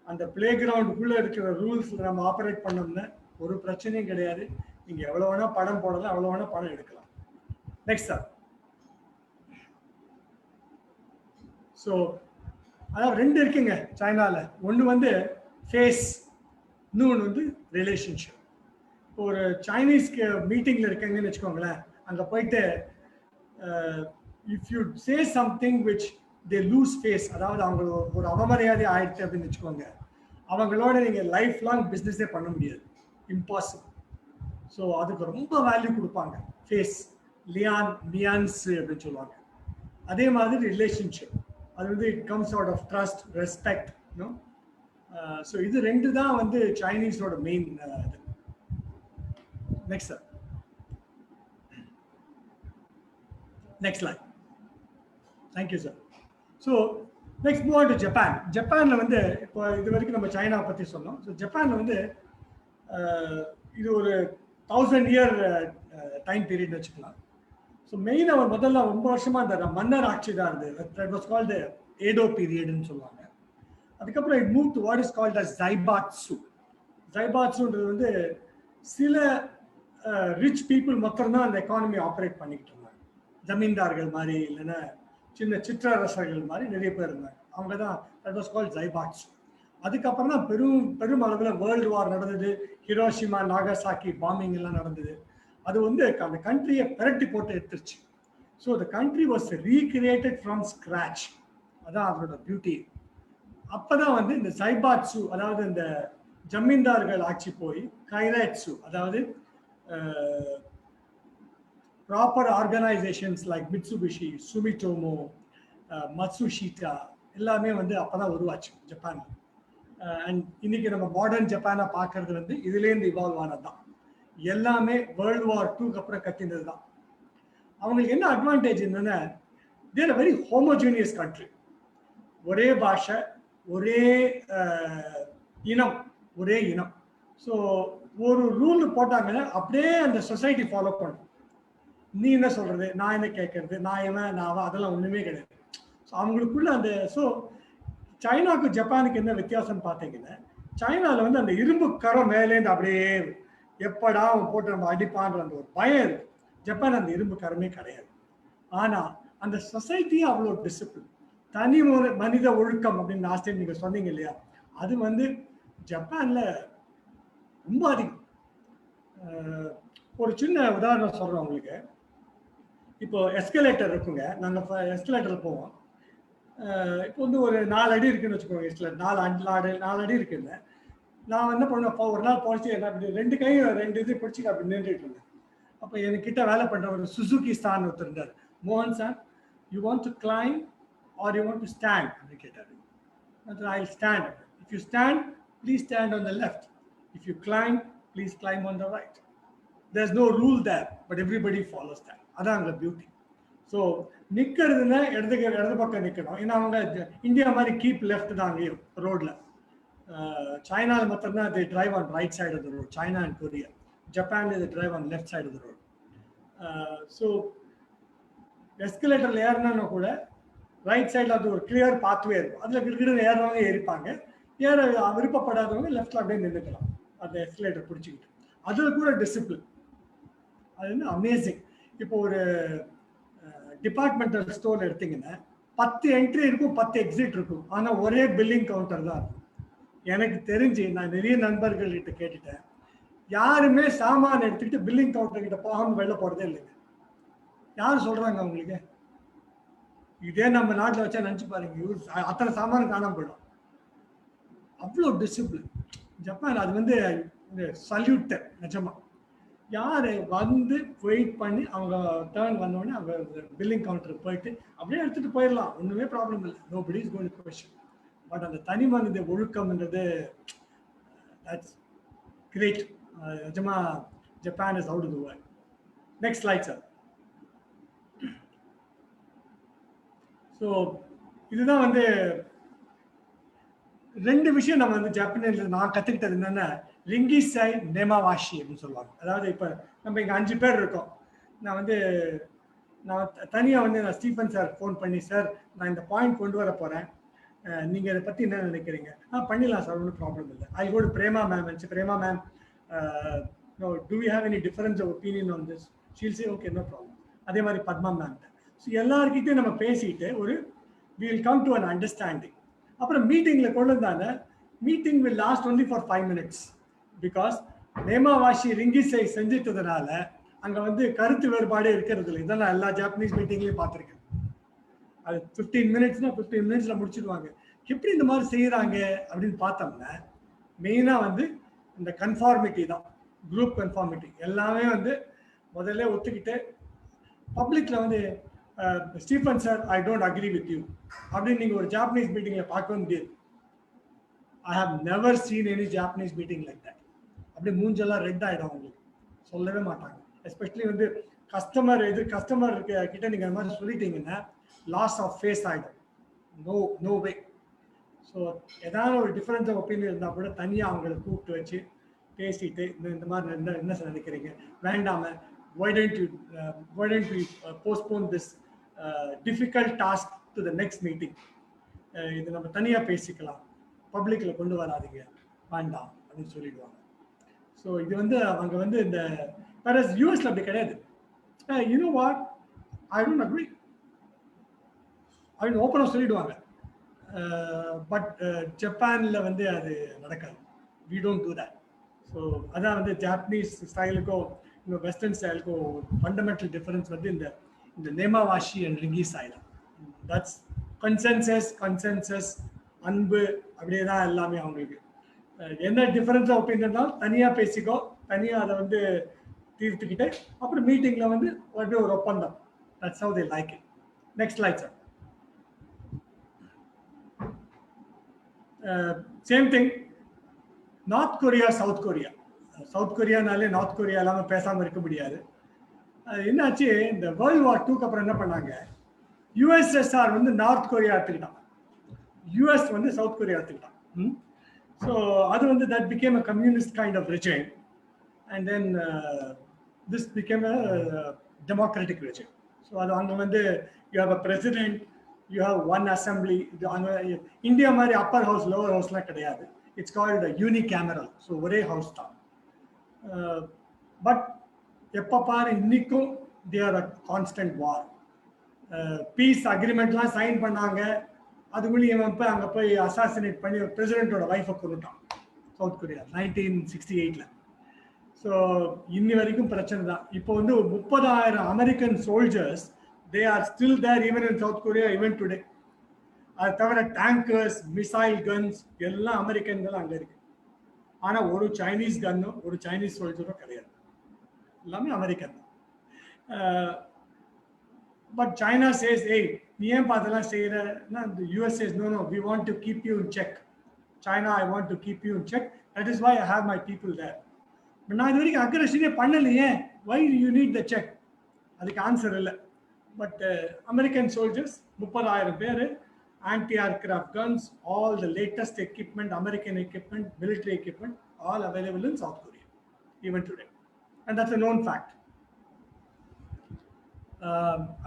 அந்த பிளே கிரவுண்டுக்குள்ளே இருக்கிற ரூல்ஸில் நம்ம ஆப்ரேட் பண்ணோம்னா ஒரு பிரச்சனையும் கிடையாது. நீங்கள் எவ்வளோ வேணால் படம் போடலாம், எவ்வளோ வேணால் படம் எடுக்கலாம். Next sir. ஸோ அதாவது ரெண்டு இருக்குங்க சைனாவில். ஒன்று வந்து ஃபேஸ், இன்னொன்று வந்து ரிலேஷன்ஷிப். இப்போ ஒரு சைனீஸ்க்கு மீட்டிங்கில் இருக்காங்கன்னு வச்சுக்கோங்களேன், அங்கே போயிட்டு if you say something which they lose face, அதாவது அவங்க ஒரு அவமரியாதை ஆயிடுச்சு அப்படின்னு வச்சுக்கோங்க, அவங்களோட நீங்கள் லைஃப் லாங் பிஸ்னஸே பண்ண முடியாது, இம்பாசிபிள். ஸோ அதுக்கு ரொம்ப வேல்யூ கொடுப்பாங்க. ஃபேஸ், நியான்ஸ் அப்படின்னு சொல்லுவாங்க. அதே மாதிரி ரிலேஷன்ஷிப், அது வந்து it comes out of trust, respect. So இது ரெண்டு தான் வந்து சைனீஸோட மெயின் இது. Next sir. Next line. Thank you sir. So next move on to Japan. ஜப்பானில் வந்து இப்போ இது வரைக்கும் நம்ம சைனாவை பற்றி சொன்னோம். ஸோ ஜப்பானில் வந்து இது ஒரு 1000 year டைம் பீரியட் வச்சுக்கலாம். ஸோ மெயினாக முதல்ல ரொம்ப வருஷமாக அந்த மன்னர் ஆட்சி தான் இருந்தது. தட் வாஸ் கால்டு ஏடோ பீரியட்னு சொல்லுவாங்க. அதுக்கப்புறம் it move to what is called as zaibatsu. ஜைபாட்சுன்றது வந்து சில ரிச் பீப்புள் மட்டும்தான் அந்த எக்கானமி ஆப்ரேட் பண்ணிக்கிட்டு இருந்தாங்க. ஜமீன்தார்கள் மாதிரி, இல்லைன்னா சின்ன சிற்றரசர்கள் மாதிரி நிறைய பேர் இருந்தாங்க. அவங்க தான் தட் வாஸ் கால்ட் ஜைபாட்சு. அதுக்கப்புறம் தான் பெரும் அளவில் வேர்ல்டு வார் நடந்தது. ஹிரோஷிமா, நாகசாக்கி பாம்பிங் எல்லாம் நடந்தது. அது வந்து அந்த கண்ட்ரியை பிரட்டி போட்டு எடுத்துருச்சு. So the country was recreated from scratch. அதான் அதோட பியூட்டி. அப்போதான் வந்து இந்த ஜைபாட்சு, அதாவது இந்த ஜமீன்தார்கள் ஆட்சி போய் கைராட்சு, அதாவது proper organisations like Mitsubishi, Sumitomo, Matsushita எல்லாமே வந்து அப்போதான் உருவாச்சு ஜப்பானில். அண்ட் இன்னைக்கு நம்ம மாடர்ன் ஜப்பானை பார்க்கறது வந்து இதுலேருந்து இவால்வ் ஆனது தான். எல்லாமே வேர்ல்டு வார் 2க்கு அப்புறம் கத்தினது தான். அவங்களுக்கு என்ன அட்வான்டேஜ் என்னன்னா, தேர் அ வெரி ஹோமோஜீனியஸ் கண்ட்ரி. ஒரே பாஷை, ஒரே இனம். ஸோ ஒரு ரூல் போட்டாங்கன்னா அப்படியே அந்த சொசைட்டி ஃபாலோ பண்ணும். நீ என்ன சொல்றது, நான் என்ன கேட்கறது, நான் இவன் நான் அதெல்லாம் ஒன்றுமே கிடையாது. ஸோ அவங்களுக்குள்ள அந்த சைனாவுக்கு ஜப்பானுக்கு என்ன வித்தியாசம் பார்த்தீங்கன்னா, சைனாவில் வந்து அந்த இரும்பு கரம் மேலேருந்து அப்படியே எப்படா அவன் போட்டு நம்ம அடிப்பான்ற அந்த ஒரு பயம் இருக்கு. ஜப்பான் அந்த இரும்பு கரமே கிடையாது. ஆனால் அந்த சொசைட்டியும் அவ்வளோ டிசிப்ளின், தனி மனித ஒழுக்கம் அப்படின்னு லாஸ்ட் டைம் நீங்கள் சொன்னீங்க இல்லையா, அது வந்து ஜப்பானில் ரொம்ப அதிகம். ஒரு சின்ன உதாரணம் சொல்கிறோம் உங்களுக்கு. இப்போ எஸ்கலேட்டர் இருக்குங்க, நாங்கள் எஸ்கலேட்டரில் போவோம். இப்போ வந்து ஒரு 4 அடி இருக்குன்னு வச்சுக்கோங்க. எஸ்கலேட்டர் 4 அடி இருக்குல்ல. நான் என்ன பண்ணுவேன், ஒரு நாள் போச்சு என்ன அப்படி 2 கையும் 2 இது பிடிச்சிட்டு அப்படி நின்றுட்டு இருந்தேன். அப்போ என்கிட்ட வேலை பண்ணுற ஒரு சுசுகி ஸ்தான் ஒருத்தர் இருந்தார். மோகன் sir, you want to claim or you want to stand அப்படின்னு கேட்டார். I will stand. If you stand, please stand on the left. If you claim, please claim on the right. There is no rule there, but everybody follows that. அதான் அங்கே beauty. So நிற்கிறதுனா இடது பக்கம் நிற்கணும். ஏன்னா அவங்க India மாதிரி keep left தான் அங்கேயும் ரோடில். சைனாவில் மட்டும்தான் they drive on right side of the road. China and Korea. Japan they drive on left side of the road. So எஸ்கலேட்டரில் ஏறினா கூட ரைட் சைடில் அது ஒரு கிளியர் பாத்வே இருக்கும். அதில் கிரிக்கெட் ஏறவங்க ஏறிப்பாங்க, ஏற விருப்பப்படாதவங்க லெஃப்டில் அப்படியே நின்றுக்கலாம் அந்த எஸ்கலேட்டர் பிடிச்சிக்கிட்டு. அதில் கூட டிசிப்ளின், அது வந்து அமேசிங். இப்போ ஒரு டிபார்ட்மெண்டல் ஸ்டோர் எடுத்தீங்கன்னா 10 என்ட்ரி இருக்கும், 10 எக்ஸிட் இருக்கும். ஆனால் ஒரே பில்லிங் கவுண்டர் தான் இருக்கும். எனக்கு தெரிஞ்சு நான் நிறைய நண்பர்கள்கிட்ட கேட்டுட்டேன், யாருமே சாமான் எடுத்துக்கிட்டு பில்லிங் கவுண்டர் கிட்ட போகாமல் வெளில போகிறதே இல்லைங்க. யார் சொல்கிறாங்க அவங்களுக்கு? இதே நம்ம நாட்டில் வச்சா நினச்சி பாருங்க, அத்தனை சாமான் காணாமல் போயிடும். அவ்வளோ டிசிப்ளின் ஜப்பான். அது வந்து சல்யூட் நிஜமா. யார் வந்து வெயிட் பண்ணி அவங்க டேர்ன் வந்தோடனே அவங்க பில்லிங் கவுண்டருக்கு போயிட்டு அப்படியே எடுத்துகிட்டு போயிடலாம், ஒன்றுமே ப்ராப்ளம் இல்லை. Nobody is going to question. But அந்த தனி மனித ஒழுக்கம்ன்றது தட்ஸ் கிரேட். நிஜமா Japan is out of the world. Next slide sir. So இதுதான் வந்து 2 விஷயம் நம்ம வந்து ஜப்பானில் நான் கற்றுக்கிட்டது என்னென்னா, ரிங்கிசை நேமாவாஷி அப்படின்னு சொல்லுவாங்க. அதாவது இப்போ நம்ம இங்கே 5 பேர் இருக்கோம். நான் தனியாக வந்து நான் ஸ்டீஃபன் சார் ஃபோன் பண்ணி, சார் நான் இந்த பாயிண்ட் கொண்டு வர போகிறேன், நீங்கள் இதை பற்றி என்ன நினைக்கிறீங்க? பண்ணிடலாம் சார், ஒன்றும் ப்ராப்ளம் இல்லை. I go to Prema ma'am and Prema ma'am, no, do we have any difference of opinion on this? She'll say okay, no problem. அதே மாதிரி பத்மா மேம். ஸோ எல்லாருக்கிட்டையும் நம்ம பேசிட்டு we will come to an understanding. அப்புறம் மீட்டிங்கில் கொண்டு வந்தாங்க. Meeting will last only for 5 minutes because நேமாவாஷி ரிங்கிசை செஞ்சிட்டதுனால அங்கே வந்து கருத்து வேறுபாடு இருக்கிறது இல்லை. இதான் நான் எல்லா ஜாப்பனீஸ் மீட்டிங்லையும் பார்த்துருக்கேன். அது 15 மினிட்ஸ்னா 15 மினிட்ஸில் முடிச்சிடுவாங்க. எப்படி இந்த மாதிரி செய்கிறாங்க அப்படின்னு பார்த்தோம்னா, மெயினாக வந்து இந்த கன்ஃபார்மிட்டி தான், குரூப் கன்ஃபார்மிட்டி. எல்லாமே வந்து முதல்ல ஒத்துக்கிட்டு பப்ளிக்கில் வந்து Stephen sir I don't agree with you அப்படின்னு நீங்கள் ஒரு ஜாப்பனீஸ் மீட்டிங்கில் பார்க்க முடியாது. I have never seen any Japanese meeting like that. அப்படி மூஞ்செல்லாம் ரெட் ஆகிடும், அவங்களுக்கு சொல்லவே மாட்டாங்க. எஸ்பெஷலி வந்து கஸ்டமர் கிட்ட நீங்கள் அந்த மாதிரி சொல்லிட்டீங்கன்னா லாஸ் ஆஃப் ஃபேஸ் ஆகிடும். No way. ஸோ ஏதாவது ஒரு டிஃப்ரென்ஸ் ஆஃப் ஒப்பீனியன் இருந்தால் கூட தனியாக அவங்களை கூப்பிட்டு வச்சு பேசிட்டு இந்த மாதிரி என்ன நினைக்கிறீங்க, வேண்டாம why don't we postpone this difficult task to the next meeting, இது நம்ம தனியாக பேசிக்கலாம், பப்ளிக்கில் கொண்டு வராதிங்க, வேண்டாம் அப்படின்னு சொல்லிடுவாங்க. ஸோ இது வந்து அவங்க வந்து இந்த வேற யூஎஸ்ல அப்படி கிடையாது. you know what, I don't agree அப்படின்னு ஓப்பனாக சொல்லிடுவாங்க. பட் ஜப்பானில் வந்து அது நடக்காது. we don't do that. So அதான் வந்து ஜாப்பனீஸ் ஸ்டைலுக்கும் இந்த வெஸ்டர்ன் ஸ்டைலுக்கும் ஃபண்டமெண்டல் டிஃபரன்ஸ் வந்து இந்த நேமாவாஷி அண்ட் ரிங்கிசை தான். தட்ஸ் கன்சென்சஸ் அன்பு, அப்படியே தான் எல்லாமே அவங்களுக்கு. என்ன டிஃபரன்ஸ் ஆஃப் ஒப்பீனியன்னாலும் தனியாக பேசிக்கோ, தனியாக அதை வந்து தீர்த்துக்கிட்டு அப்புறம் மீட்டிங்கில் வந்து அப்படியே ஒரு ஒப்பந்தம். That's how they like it. Next slide sir. Same thing North Korea, South கொரியானாலே நார்த் கொரியா இல்லாமல் பேசாமல் இருக்க முடியாது. என்னாச்சு, இந்த வேர்ல்டு வார் 2க்கு அப்புறம் என்ன பண்ணாங்க, யுஎஸ்எஸ்ஆர் வந்து நார்த் கொரியா எடுத்துக்கிட்டான், யூஎஸ் வந்து சவுத் கொரியா எடுத்துக்கிட்டான். ஸோ அது வந்து that became a communist kind of regime and then this became a democratic regime. So அது அங்கே வந்து you have a president, you have one assembly. இது அங்கே இந்தியா மாதிரி அப்பர் ஹவுஸ் லோவர் ஹவுஸ்லாம் கிடையாது. It's called unicameral. ஸோ ஒரே house தான். பட் எப்போ பாரு இன்னைக்கும் they are a constant war. Peace அக்ரிமெண்ட்லாம் சைன் பண்ணாங்க, அதுக்குள்ளே இவன் போய் அங்கே போய் அசாசினேட் பண்ணி பிரசிடென்ட்டோட ஒய்ஃபை கொண்டுட்டான் சவுத் கொரியா 1968. ஸோ இன்னி வரைக்கும் பிரச்சனை தான். இப்போ வந்து 30,000 American soldiers they are still there even in south Korea even today. அது தவிர டேங்கர்ஸ், மிசைல் கன்ஸ் எல்லாம் அமெரிக்கன்கள் அங்கே இருக்கு. ஆனால் ஒரு சைனீஸ் கன்னும் ஒரு சைனீஸ் சோல்ஜரும் கிடையாது, எல்லாமே அமெரிக்கன் தான். பட் சைனா சேஸ், ஏய் நீ ஏன் பார்த்தெல்லாம் செய்யறன்னா, US says no we want to keep you in check. China, I want to keep you in check, that is why I have my people there. But நான் இது வரைக்கும் அக்ரஷனே பண்ணலையே, why you need the check? அதுக்கு answer இல்லை. But American soldiers 30,000 பேர், anti-aircraft guns, all the latest equipment, American equipment, military equipment, all available in South Korea, even today. And that's a known fact.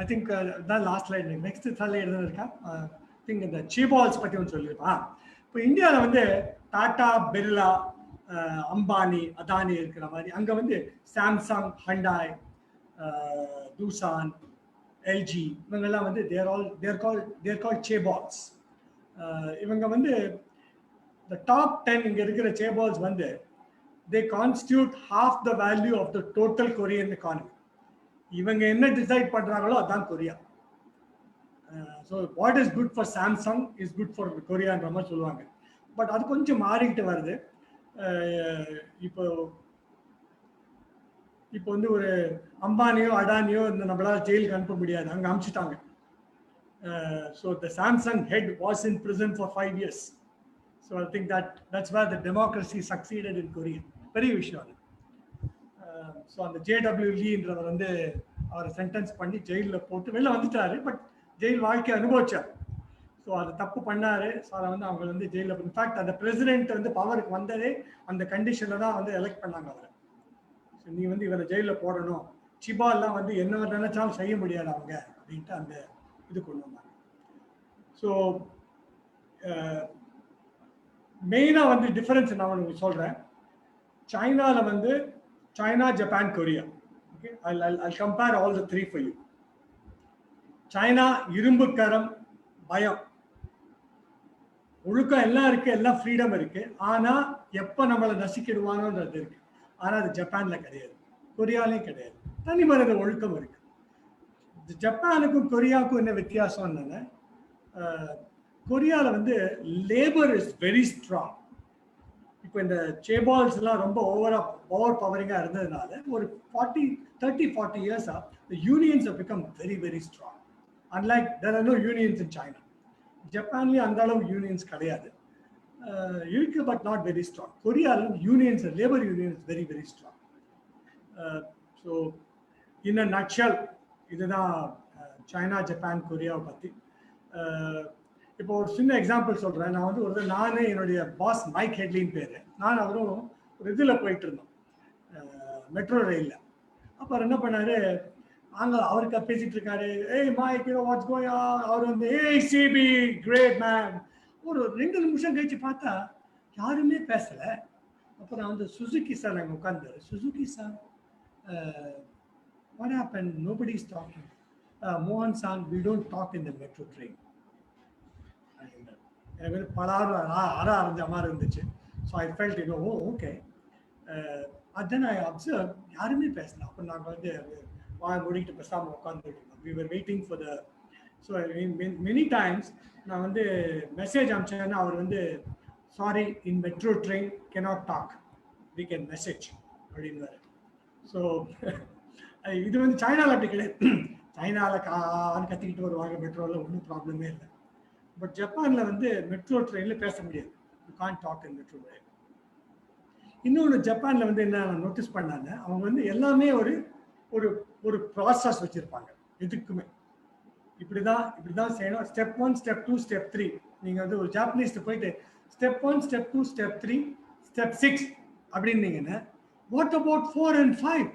I think that last slide, next slide irukka. I think the chaebols பத்தி ஒன்று சொல்லியிருப்பான். இப்போ இந்தியாவில் வந்து டாடா, பிர்லா, அம்பானி, அதானி இருக்கிற மாதிரி அங்கே வந்து சாம்சங், ஹண்டாய், தூசான், எல்ஜி, இவங்கெல்லாம் வந்து தேர் கால்ட் சேபால்ஸ். இவங்க வந்து the top 10 இங்கே இருக்கிற சேபால்ஸ் வந்து they constitute half the value of the total Korean economy. இவங்க என்ன டிசைட் பண்ணுறாங்களோ அதுதான் Korea. So what is good for Samsung is good for கொரியான்ற மாதிரி சொல்லுவாங்க. பட் அது கொஞ்சம் மாறிக்கிட்டு வருது. இப்போ இப்போ வந்து ஒரு அம்பானியோ அடானியோ இந்த நம்மளால ஜெயிலுக்கு அனுப்ப முடியாது, அங்கே அனுப்பிச்சிட்டாங்க. So the Samsung head was in prison for 5 years. So I think that's where the democracy succeeded in Korea. பெரிய விஷயம் அது. ஸோ அந்த ஜேடபிள்யூ லீன்றவர் வந்து அவரை சென்டென்ஸ் பண்ணி ஜெயிலில் போட்டு வெளில வந்துட்டாரு. பட் ஜெயில் வாழ்க்கை அனுபவிச்சார். ஸோ அது தப்பு பண்ணாரு. ஸோ அதை வந்து அவங்க வந்து ஜெயிலில் இன்ஃபேக்ட் அந்த பிரசிடென்ட் வந்து பவருக்கு வந்ததே அந்த கண்டிஷனில் தான் வந்து எலெக்ட் பண்ணாங்க அவரை. ஸோ நீ வந்து இவரை ஜெயிலில் போடணும், சிபால்லாம் வந்து என்ன நினைச்சாலும் செய்ய முடியாது அவங்க அப்படின்ட்டு அந்த இது கொண்டு வந்தாங்க. ஸோ மெயினாக வந்து டிஃபரன்ஸ் நான் உங்களுக்கு சொல்கிறேன். சைனாவில் வந்து China, Japan, Korea. Okay, I'll compare all the three for you. China, இரும்புக்கரம், பயம், ஒழுக்கம் எல்லாம் இருக்கு, எல்லாம் ஃப்ரீடம் இருக்கு. ஆனா எப்ப நம்மளை நசிக்கிடுவானோன்றது இருக்கு. ஆனா அது ஜப்பான்ல கிடையாது, கொரியாலையும் கிடையாது. தனி மனித ஒழுக்கம் இருக்கு. ஜப்பானுக்கும் கொரியாவுக்கும் என்ன வித்தியாசம் என்னன்னா, கொரியாவில் வந்து லேபர் இஸ் வெரி ஸ்ட்ராங். இப்போ இந்த சேபால்ஸ் எல்லாம் ரொம்ப ஓவர் பவரிங்காக இருந்ததுனால ஒரு 30-40 இயர்ஸா the unions have become very very strong. Unlike there are no unions in China. ஜப்பான்லேயும் அந்த அளவு யூனியன்ஸ் கிடையாது, இருக்கு, பட் நாட் வெரி ஸ்ட்ராங். கொரியாவில் unions, labour union is very very strong. So in a nutshell இதுதான் China, Japan, கொரியாவை பற்றி. இப்போ ஒரு சின்ன எக்ஸாம்பிள் சொல்கிறேன். நான் வந்து நானே என்னுடைய பாஸ் மைக் ஹெட்லின்னு பேர், நான் அவரும் ஒரு இதில் போயிட்டு இருந்தோம், மெட்ரோ ரயிலில். அப்புறம் என்ன பண்ணார், அங்கே அவருக்கு பேசிகிட்டு இருக்காரு, ஏய் மைக் வாட்ஸ் கோயிங் ஆன். அவர் வந்து ஏய் சிபி கிரேட் மேன். ஒரு 2 நிமிஷம் கழிச்சு பார்த்தா யாருமே பேசலை. அப்புறம் வந்து சுசுகி சார் அங்கே உட்கார்ந்தாரு. Suzuki sir, what happened? Nobody is talking. Mohan san, we don't talk in the metro train. எனக்கு வந்து பலாரும் அரைஞ்ச மாதிரி இருந்துச்சு. So I felt okay. Then I observe யாருமே பேசலாம். அப்போ நாங்கள் வந்து மூடிக்கிட்டு பேசாமல் உட்காந்துருக்கோம். We were waiting for the. So many times நான் வந்து மெசேஜ் அனுப்பிச்சேன்னா அவர் வந்து sorry in metro train cannot talk, we can message அப்படின்வாரு. ஸோ இது வந்து சைனாவில் அப்படி கிடையாது. சைனாவில் கத்திக்கிட்டு வருவாங்க மெட்ரோவில், ஒன்றும் ப்ராப்ளமே இல்லை. பட் ஜப்பானில் வந்து மெட்ரோ ட்ரெயினில் பேச முடியாது, you can't talk in metro train. இன்னொன்று ஜப்பானில் வந்து என்ன நோட்டீஸ் பண்ணாங்க, அவங்க வந்து எல்லாமே ஒரு ஒரு ஒரு ப்ராசஸ் வச்சுருப்பாங்க எதுக்குமே. இப்படி தான் செய்யணும். Step 1, step 2, step 3. நீங்கள் வந்து ஒரு ஜாப்பனீஸ்ட்டு போயிட்டு ஸ்டெப் 1, ஸ்டெப் 2, ஸ்டெப் 3, ஸ்டெப் 6 அப்படின்னீங்கன்னா வாட் அபவுட் 4 and 5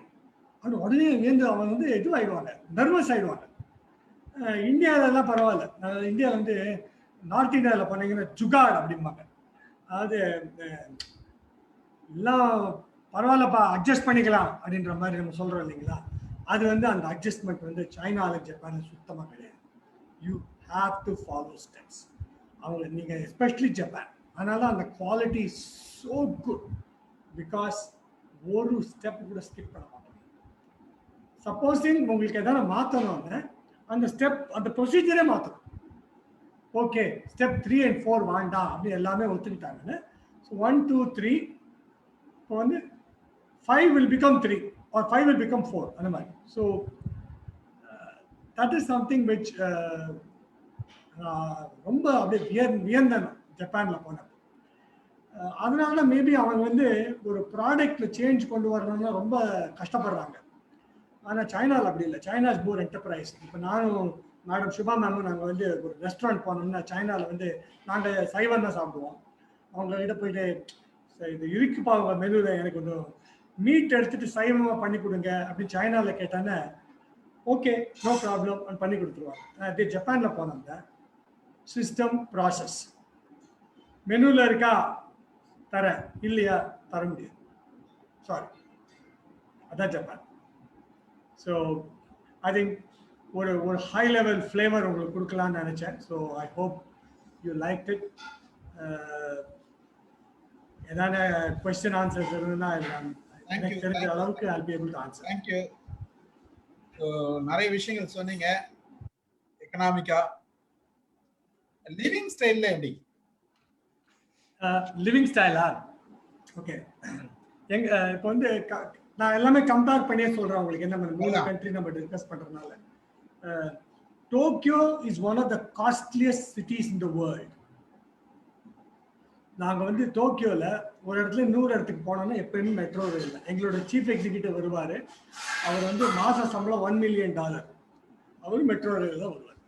அப்படின்னு உடனே வந்து அவங்க வந்து இது ஆகிடுவாங்க, நர்வஸ் ஆகிடுவாங்க. இந்தியாவிலலாம் பரவாயில்ல. இந்தியாவில் வந்து நார்த் இந்தியாவில் போனீங்கன்னா ஜுகாட் அப்படிம்பாங்க. அதாவது எல்லாம் பரவாயில்லப்பா அட்ஜஸ்ட் பண்ணிக்கலாம் அப்படின்ற மாதிரி நம்ம சொல்கிறோம் இல்லைங்களா. அது வந்து அந்த அட்ஜஸ்ட்மெண்ட் வந்து சைனாவில், ஜப்பானில் சுத்தமாக கிடையாது. You have to follow steps. அவங்க நீங்கள் எஸ்பெஷலி ஜப்பான், அதனால அந்த குவாலிட்டி ஸோ குட் பிகாஸ் ஒரு ஸ்டெப் கூட ஸ்கிப் பண்ண மாட்டோம். சப்போஸிங் உங்களுக்கு எதாவது மாற்றணும்னு அந்த ஸ்டெப், அந்த ப்ரொசீஜரே மாற்றணும். ஓகே ஸ்டெப் 3 and 4 வேண்டாம் அப்படி எல்லாமே ஒத்துக்கிட்டாங்கன்னு. ஸோ 1, 2, 3 இப்போ வந்து 5 will become 3 or 5 will become 4 அந்த மாதிரி. So that is something which ரொம்ப அப்படியே வியந்தேன் ஜப்பானில் போனப்போ. அதனால மேபி அவங்க வந்து ஒரு ப்ராடக்ட்ல சேஞ்ச் கொண்டு வரணும்னா ரொம்ப கஷ்டப்படுறாங்க. ஆனால் சைனாவில் அப்படி இல்லை. China is more enterprise. இப்போ நானும் மேடம் சுபா மேமும் நாங்கள் வந்து ஒரு ரெஸ்டாரண்ட் போனோம்னா சைனாவில் வந்து நாங்கள் சைவம் தான் சாப்பிடுவோம். அவங்ககிட்ட போயிட்டு இது இருக்குப்பா அவங்க மெனுவில் எனக்கு கொஞ்சம் மீட் எடுத்துகிட்டு சைவமாக பண்ணி கொடுங்க அப்படின்னு சைனாவில் கேட்டானே ஓகே நோ ப்ராப்ளம் பண்ணி கொடுத்துருவாங்க. அதே ஜப்பானில் போனோம்னா சிஸ்டம் ப்ராசஸ், மெனுவில் இருக்கா தர, இல்லையா தர முடியாது, சாரி, அதான் ஜப்பான். ஸோ ஐ திங்க் ஒரு ஹை லெவல் ஃப்ளேவர் உங்களுக்கு கொடுக்கலான்னு நினச்சேன். So I hope you like it. ஏதாவது கொஸ்டின் ஆன்சர்ஸ் இருந்ததுன்னா எனக்கு தெரிஞ்ச அளவுக்கு I'll be able to answer. Thank you. So நிறைய விஷயங்கள் சொன்னீங்க. எக்கனாமிக்கா, லிவிங் ஸ்டைலில் எப்படி? லிவிங் ஸ்டைலா? ஓகே, இப்போ வந்து நான் எல்லாமே கம்பேர் பண்ணியே சொல்றேன் உங்களுக்கு, என்ன மூணு அதான். கண்ட்ரி நம்ம டிஸ்கஸ் பண்றதுனால. Tokyo is one of the costliest cities in the world. நாங்க வந்து டோக்கியோல ஒரு இடத்துல இன்னொரு இடத்துக்கு போனோம்னா எப்பயுமே மெட்ரோ இல்லை. எங்களோட சீஃப் எக்ஸிக்யூட்டிவ் வருவார், அவர் வந்து மாச சம்பளம் $1 million, அவர் மெட்ரோ ரயில் தான் வருவார்.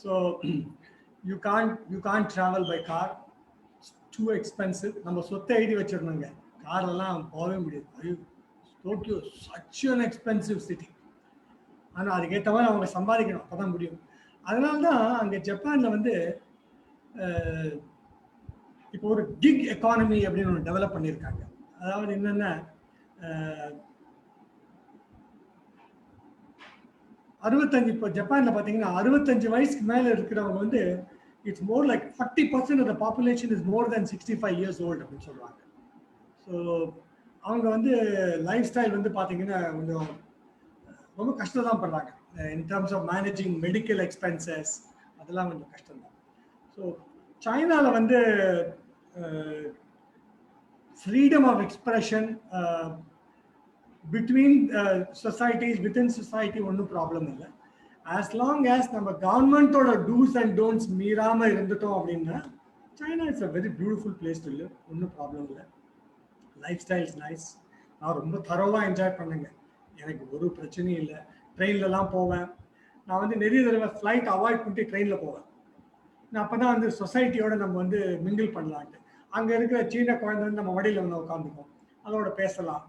So you can travel by car, too expensive. நம்ம சொத்தை எழுதி வச்சிடணுங்க, கார்லாம் போகவே முடியாது. ஐயோ, Tokyo such an expensive city. ஆனால் அதுக்கேற்ற மாதிரி அவங்க சம்பாதிக்கணும், அப்போ தான் முடியும். அதனால தான் அங்கே ஜப்பானில் வந்து இப்போ ஒரு கிக் எக்கானமி அப்படின்னு ஒன்று டெவலப் பண்ணியிருக்காங்க. அதாவது என்னென்னா 65, இப்போ ஜப்பானில் பார்த்தீங்கன்னா 65 வயசுக்கு மேலே இருக்கிறவங்க வந்து it's more like 40% of the population is more than 65 years old அப்படின்னு சொல்லுவாங்க. ஸோ அவங்க வந்து லைஃப் ஸ்டைல் வந்து பார்த்தீங்கன்னா கொஞ்சம் ரொம்ப கஷ்டம் தான் படுறாங்க. In terms of managing medical expenses, அதெல்லாம் கொஞ்சம் கஷ்டம் தான். ஸோ சைனாவில் வந்து freedom of expression between societies, within society ஒன்றும் ப்ராப்ளம் இல்லை. ஆஸ் லாங் ஆஸ் நம்ம கவர்மெண்ட்டோட டூஸ் அண்ட் டோன்ட்ஸ் மீறாமல் இருந்துட்டோம் அப்படின்னா China it's a very beautiful place to live. ஒன்றும் ப்ராப்ளம் இல்லை. Lifestyle is nice. நான் ரொம்ப தரோவாக என்ஜாய் பண்ணுங்க, எனக்கு ஒரு பிரச்சனையும் இல்லை. ட்ரெயின்லலாம் போவேன். நான் வந்து நிறைய தடவை ஃப்ளைட் அவாய்ட் பண்ணிட்டு ட்ரெயினில் போவேன். நான் அப்போ தான் வந்து சொசைட்டியோட நம்ம வந்து மிங்கிள் பண்ணலான்ட்டு. அங்கே இருக்கிற சின்ன குழந்தை வந்து நம்ம வடியில் வந்து உட்காந்துப்போம், அதோட பேசலாம்.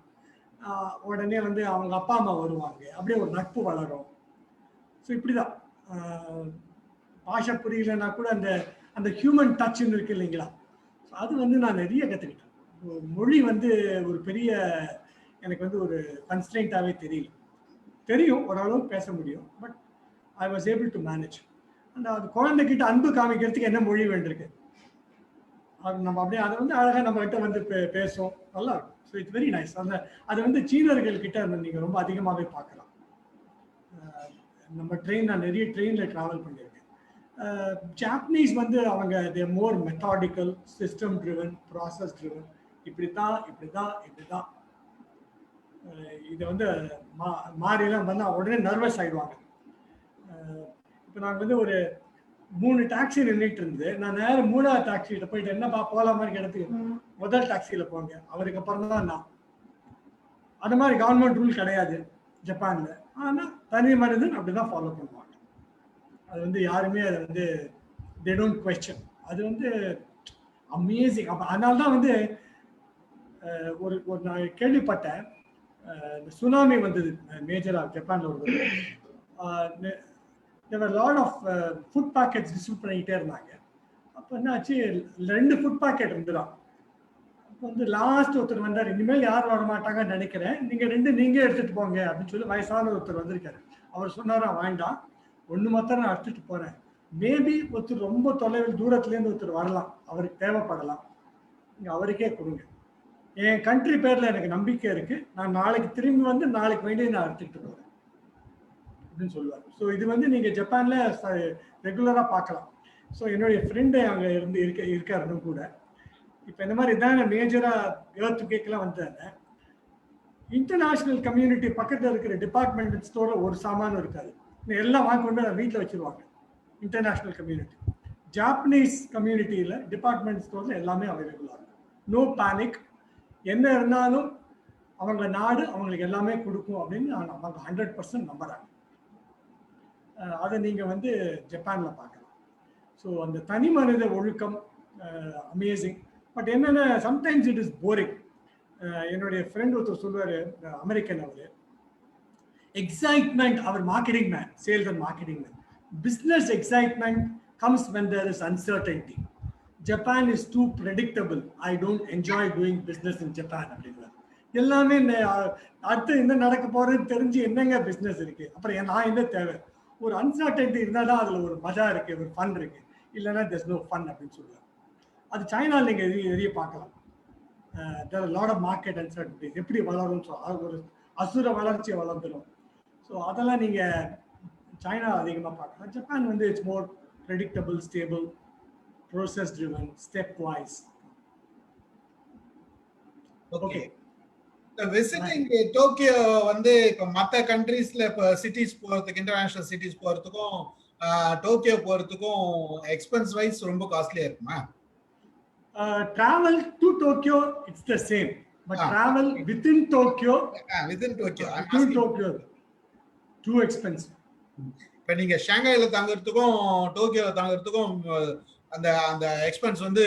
உடனே வந்து அவங்க அப்பா அம்மா வருவாங்க, அப்படியே ஒரு நட்பு வளரும். ஸோ இப்படி தான். பாஷை புரியலன்னா கூட அந்த அந்த ஹியூமன் டச்சுன்னு இருக்கு இல்லைங்களா, அது வந்து நான் நிறைய கற்றுக்கிட்டேன். மொழி வந்து ஒரு பெரிய எனக்கு வந்து ஒரு கன்ஸ்ட்ரெயின்ட்டாகவே தெரியும், ஓரளவுக்கு பேச முடியும். But I was able to manage. அந்த அது குழந்தைகிட்ட அன்பு காமிக்கிறதுக்கு என்ன மொழி வேண்டியிருக்கு, அது நம்ம அப்படியே அதை வந்து அழகாக நம்மகிட்ட வந்து பேசும், நல்லா இருக்கும். So it's very nice. அது வந்து சீனர்கள் கிட்ட நீங்கள் ரொம்ப அதிகமாகவே பார்க்கலாம். நம்ம நான் நிறைய ட்ரெயினில் ட்ராவல் பண்ணியிருக்கேன். ஜாப்பனீஸ் வந்து அவங்க they more methodical, system driven, process driven. இப்படி தான் இதை வந்து மாறியெல்லாம் வந்தால் உடனே நர்வஸ் ஆகிடுவாங்க. இப்போ நாங்கள் வந்து ஒரு 3 டாக்ஸி நின்றுட்டு இருந்து, நான் நேரம் 3ஆவது டாக்ஸிகிட்ட போயிட்டு என்னப்பா போகலாமான்னு கேட்டதுக்கு முதல் டாக்ஸியில் போங்க, அவருக்கு அப்புறம் தான் நான். அந்த மாதிரி கவர்மெண்ட் ரூல் கிடையாது ஜப்பானில். ஆனால் தனி மனிதன் அப்படி தான் ஃபாலோ பண்ணுவாங்க. அது வந்து யாருமே அதை வந்து தே டோன்ட் குவெஸ்சன். அது வந்து அமேசிங். அப்போ அதனால தான் வந்து ஒரு நான் கேள்விப்பட்டேன், இந்த சுனாமி வந்தது மேஜராக ஜப்பானில் ஒரு there were a lot of food packets distribute பண்ணிக்கிட்டே இருந்தாங்க. அப்போ என்னாச்சு, 2 ஃபுட் பேக்கெட் இருந்துடும். அப்போ வந்து லாஸ்ட் ஒருத்தர் வந்தார், இனிமேல் யாரும் வரமாட்டாங்கன்னு நினைக்கிறேன், நீங்கள் எடுத்துகிட்டு போங்க அப்படின்னு சொல்லி வயசான ஒருத்தர் வந்திருக்காரு. அவர் சொன்னாரா, வேண்டாம், ஒன்று மாத்திரம் நான் எடுத்துகிட்டு போகிறேன். மேபி ஒருத்தர் ரொம்ப தொலைவில் தூரத்துலேருந்து ஒருத்தர் வரலாம், அவருக்கு தேவைப்படலாம், நீங்கள் அவருக்கே கொடுங்க. என் கண்ட்ரி பேரில் எனக்கு நம்பிக்கை இருக்குது, நான் நாளைக்கு திரும்பி வந்து நாளைக்கு வேண்டிய நான் எடுத்துக்கிட்டு போகிறேன் அப்படின்னு சொல்லுவார். ஸோ இது வந்து நீங்கள் ஜப்பானில் ரெகுலராக பார்க்கலாம். ஸோ என்னுடைய ஃப்ரெண்டு அங்கே இருக்காருன்னு கூட. இப்போ இந்த மாதிரி தான் மேஜராக எர்த் கேக்கெலாம் வந்தாங்க. இன்டர்நேஷ்னல் கம்யூனிட்டி பக்கத்தில் இருக்கிற டிபார்ட்மெண்ட் ஸ்டோரில் ஒரு சாமானும் இருக்காது, எல்லாம் வாங்கி கொண்டு வீட்டில் வச்சுருவாங்க. International community. ஜாப்பனீஸ் கம்யூனிட்டியில் டிபார்ட்மெண்ட் ஸ்டோரில் எல்லாமே அவைலபிளாக இருக்கும். நோ பேனிக், என்ன இருந்தாலும் அவங்க நாடு அவங்களுக்கு எல்லாமே கொடுக்கும் அப்படின்னு அவங்க 100% நம்புறாங்க. அதை நீங்கள் வந்து ஜப்பானில் பார்க்கலாம். ஸோ அந்த தனி மனித ஒழுக்கம் அமேசிங். பட் என்னென்ன, சம்டைம்ஸ் இட் இஸ் போரிங். என்னுடைய ஃப்ரெண்ட் ஒருத்தர் சொல்லுவார், அமெரிக்கன், அவர் எக்ஸைட்மெண்ட், அவர் marketing man, sales and marketing man. Business excitement comes when there is uncertainty. Japan is too predictable. I don't enjoy doing business in Japan அப்படிங்கிறார். எல்லாமே அடுத்து என்ன நடக்க போறதுன்னு தெரிஞ்சு என்னங்க பிஸ்னஸ் இருக்கு, அப்புறம் நான் என்ன தேவை, ஒரு அன்சர்டன்டி இருந்தால் தான் அதில் ஒரு மஜா இருக்கு, ஒரு ஃபன் இருக்கு, இல்லைன்னா there's no fun அப்படின்னு சொல்லுவாங்க. அது சைனாவில் நீங்கள் நிறைய பார்க்கலாம். there are a lot of market uncertainties. எப்படி வளரும், ஒரு அசுர வளர்ச்சி வளர்ந்துடும். ஸோ அதெல்லாம் நீங்கள் சைனா அதிகமாக பார்க்கலாம். ஜப்பான் வந்து it's more predictable, stable, process driven, stepwise. Okay. Visiting Tokyo வந்து இப்ப மத்த கண்ட்ரீஸ்ல இப்ப சிட்டிஸ் போறதுக்கு இன்டர்நேஷனல் சிட்டிஸ் போறதுக்கும் டோக்கியோ போறதுக்கும் எக்ஸ்பென்ஸ் வைஸ் ரொம்ப காஸ்ட்லியா இருக்குமா? Travel to Tokyo, it's the same. But travel within Tokyo, within Tokyo, too expensive. இப்ப நீங்க ஷாங்காயில தங்கறதுக்கும் டோக்கியோல தங்கறதுக்கும் அந்த அந்த எக்ஸ்பென்ஸ் வந்து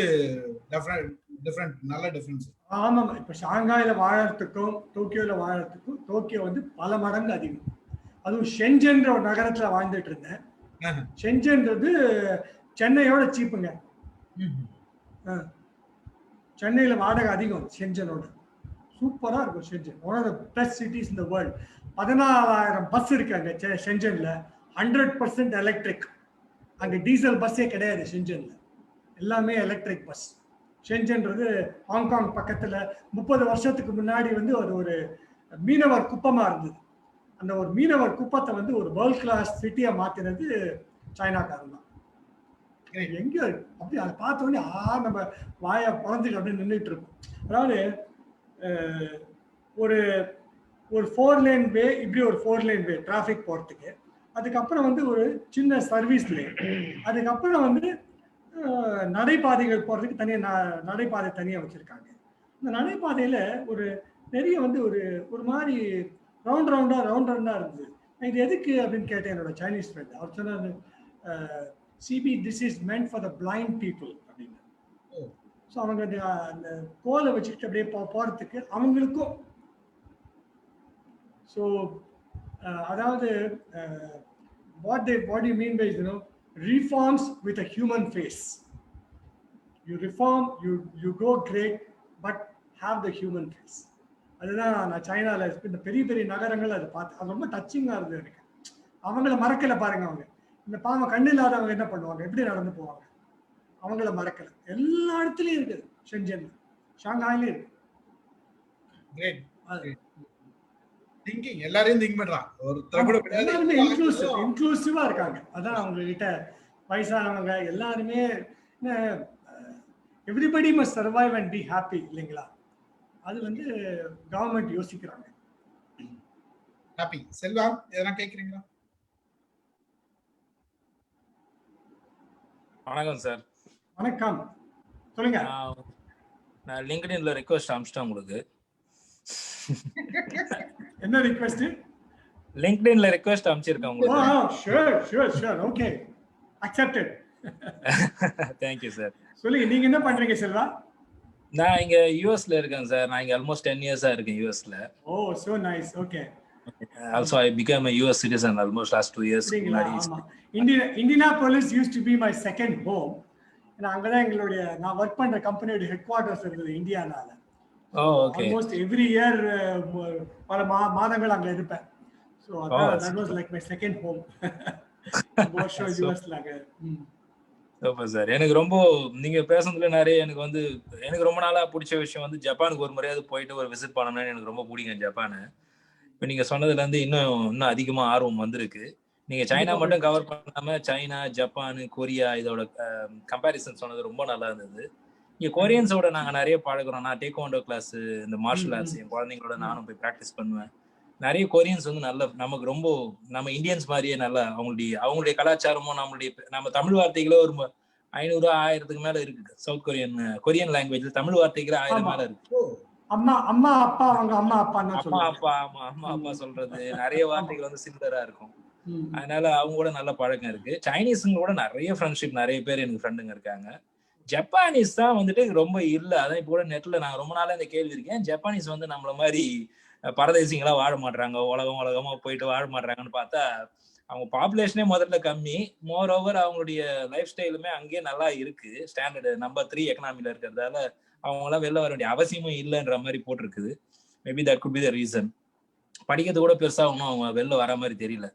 டிஃபரண்ட் நல்ல டிஃபரன்ஸ். ஆமா, இப்ப ஷாங்காயில வாழறதுக்கும் டோக்கியோல வாழறதுக்கும் டோக்கியோ வந்து பல மடங்கு அதிகம். அதுவும் ஷென்ஜென்ற ஒரு நகரத்துல வாழ்ந்துட்டு இருந்தேன். ஷென்ஜென்றது சென்னையோட சீப்புங்க. சென்னையில வாடகை அதிகம் ஷென்ஜனோட. சூப்பரா இருக்கும் Shenzhen. One of the best cities in the world. 14,000 bus இருக்கு அங்க ஷென்ஜன்ல. 100% எலக்ட்ரிக். அங்க டீசல் பஸ்ஸே கிடையாது ஷென்ஜன்ல. எல்லாமே எலக்ட்ரிக் பஸ். ஷென்ஜன்றது ஹாங்காங் பக்கத்துல 30 வருஷத்துக்கு முன்னாடி வந்து அது ஒரு மீனவர் குப்பமா இருந்தது. அந்த ஒரு மீனவர் குப்பத்தை வந்து ஒரு வேர்ல்ட் கிளாஸ் சிட்டியா மாத்தினது சைனாக்காரன் தான். எங்க அப்படி அதை பார்த்த உடனே நம்ம வாயை பிறந்துட்டு அப்படின்னு நின்றுட்டு இருக்கும். அதாவது ஒரு ஒரு 4 லேன் வே, இப்படி ஒரு 4 லேன் வே டிராஃபிக் போறதுக்கு. அதுக்கப்புறம் வந்து ஒரு சின்ன சர்வீஸ் லேன். அதுக்கப்புறம் வந்து நடைபாதைகள் போறதுக்கு தனியாக நடைபாதை தனியாக வச்சிருக்காங்க. இந்த நடைபாதையில ஒரு நிறைய வந்து ஒரு மாதிரி ரவுண்ட் ரவுண்டா இருந்தது. இது எதுக்கு அப்படின்னு கேட்டேன் என்னோட சைனீஸ் ஃப்ரெண்ட். அவர் சொன்னாரு, சிபி this is meant for the blind people அப்படின்னு. ஸோ அவங்க அந்த கோலை வச்சுக்கிட்டு அப்படியே போறதுக்கு அவங்களுக்கும். ஸோ அதாவது what do you mean by reforms with a human face. You reform, you go great, but have the human face. அதுதான் நான் சைனால இந்த பெரிய பெரிய நகரங்கள் அதை பார்த்து அது ரொம்ப டச்சிங்கா இருந்தது எனக்கு. அவங்கள மறக்கல பாருங்க. அவங்க இந்த பாவம் கண்ணு இல்லாதவங்க என்ன பண்ணுவாங்க, எப்படி நடந்து போவாங்க, அவங்கள மறக்கல. எல்லா இடத்துலயும் இருக்குது. ஷென்ஜன், ஷாங்காயில இருக்கு. திங்கிங் எல்லாரையும் திங்க் பண்றான். எல்லாருமே இன்க்ளூசிவா இருக்காங்க. அதான் அவங்க கிட்ட வயசானவங்க எல்லாருமே everybody must survive and be happy இல்லைங்களா? அது வந்து கவர்மெண்ட் யோசிக்கிறாங்க. ஹாப்பி. செல்வா எதனா கேக்குறீங்களா? வணக்கம் சார். வணக்கம், சொல்லுங்க. நான் லிங்க்டின்ல ரிக்வெஸ்ட் அனுப்பிச்சிட்டேன் உங்களுக்கு. என்ன ரிக்வெஸ்ட்? லிங்க்டின்ல ரிக்வெஸ்ட் அனுப்பிச்சிருக்கேன் உங்களுக்கு. Sure okay, accepted. Thank you sir. சொல்லுங்க, நீங்க என்ன பண்றீங்க செல்வா? நான் இங்க யுஎஸ்ல இருக்கேன் சார். நான் இங்க ஆல்மோஸ்ட் 10 இயர்ஸா இருக்கேன் யுஎஸ்ல. Oh so nice. Okay. Also I became a US citizen almost last 2 years. ஆமா. Indianapolis used to be my second home. அங்கதான் எங்களுடைய நான் வர்க் பண்ற கம்பெனியோட ஹெட் குவார்ட்டர்ஸ் இருக்குது இந்தியானால. Okay. Almost every year பல மாதங்கள் அங்க இருப்பேன். So that was like my second home. வருஷம் யுஎஸ்ல அங்க. Super sir. எனக்கு ரொம்ப நீங்க பேசுனதுல நிறைய எனக்கு ரொம்ப நாளா பிடிச்ச விஷயம் வந்து ஜப்பானுக்கு ஒரு முறையாவது போயிட்டு ஒரு விசிட் பண்ணணும்னு எனக்கு ரொம்ப பிடிக்கும் ஜப்பானு. இப்போ நீங்க சொன்னதுல இருந்து இன்னும் அதிகமா ஆர்வம் வந்திருக்கு. நீங்க சைனா மட்டும் கவர் பண்ணாம சைனா, ஜப்பான், கொரியா இதோட கம்பேரிசன் சொன்னது ரொம்ப நல்லா இருந்தது. இங்க கொரியன்ஸோட நாங்க நிறைய பழகுறோம். நான் டேக்வாண்டோ கிளாஸ், இந்த மார்ஷல் ஆர்ட்ஸ் என் குழந்தைங்களோட நானும் போய் ப்ராக்டிஸ் பண்ணுவேன். நிறைய கொரியன்ஸ் வந்து நல்ல நமக்கு ரொம்ப நம்ம இந்தியன்ஸ் மாதிரியே நல்லா அவங்களுடைய கலாச்சாரமும் நம்ம தமிழ் வார்த்தைகளோ ஒரு 500 1000க்கு மேல இருக்கு. சவுத் கொரியன் லாங்குவேஜ்ல தமிழ் வார்த்தைகளே 1000 மேல இருக்கு. அம்மா அப்பா சொல்றது நிறைய வார்த்தைகள் வந்து சிமிலரா இருக்கும். அதனால அவங்க கூட நல்ல பழக்கம் இருக்கு. சைனீஸுங்க கூட நிறைய ஃப்ரெண்ட்ஷிப், நிறைய பேர் எனக்கு ஃப்ரெண்டுங்க இருக்காங்க. ஜப்பானீஸ் தான் வந்துட்டு ரொம்ப இல்ல. அதான் இப்போ கூட நெட்ல நான் ரொம்ப நாளா இந்த கேள்வி இருக்கேன், ஜப்பானீஸ் வந்து நம்மள மாதிரி பரதேசிங்களா வாழ மாட்டாங்க, உலகமா போயிட்டு வாழ மாட்டாங்கன்னு பார்த்தா அவங்க பாப்புலேஷனே முதல்ல கம்மி. மோர் ஓவர் அவங்களுடைய லைஃப் ஸ்டைலுமே அங்கேயே நல்லா இருக்கு. ஸ்டாண்டர்டு நம்பர் 3 எக்கனாமில இருக்கிறதால அவங்க எல்லாம் வெளில வர வேண்டிய அவசியமும் இல்லைன்ற மாதிரி போட்டிருக்குது. Maybe that could be the reason. படிக்கிறது கூட பெருசா ஒன்றும் அவங்க வெளில வர மாதிரி தெரியல.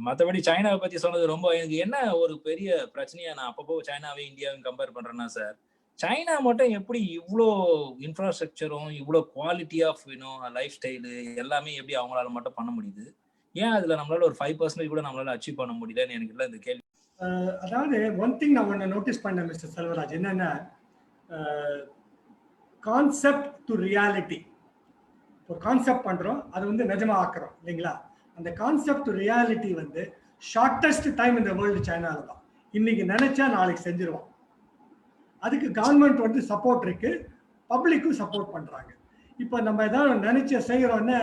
மற்றபடி சைனாவை பத்தி சொன்னது ரொம்ப எனக்கு என்ன ஒரு பெரிய பிரச்சனையா நான் அப்பப்போ சைனாவையும் இந்தியாவையும் கம்பேர் பண்றேன்னா சார், சைனா மட்டும் எப்படி இவ்வளோ இன்ஃப்ராஸ்ட்ரக்சரும் இவ்வளோ குவாலிட்டி ஆஃப் லைஃப் ஸ்டைலு எல்லாமே எப்படி அவங்களால மட்டும் பண்ண முடியுது? ஏன் அதுல நம்மளால ஒரு 5% கூட நம்மளால அச்சீவ் பண்ண முடியலன்னு எனக்கு இல்லை இந்த கேள்வி. அதாவது ஒன் திங் நான் ஒன்று நோட்டீஸ் பண்ணேன் மிஸ்டர் செல்வராஜ், என்னன்னா கான்செப்ட் டு ரியாலிட்டி ஒரு கான்செப்ட் பண்றோம், அது வந்து நிஜமா ஆக்குறோம் இல்லைங்களா? அந்த கான்செப்ட் ரியாலிட்டி வந்து ஷார்ட்டஸ்ட் டைம் இந்த வேர்ல்டு சைனால தான். இன்னைக்கு நினைச்சா நாளைக்கு செஞ்சிருவோம். அதுக்கு கவர்மெண்ட் வந்து சப்போர்ட் இருக்கு, பப்ளிக்கும் சப்போர்ட் பண்றாங்க. இப்போ நம்ம ஏதாவது நினைச்ச செய்யறோம்னா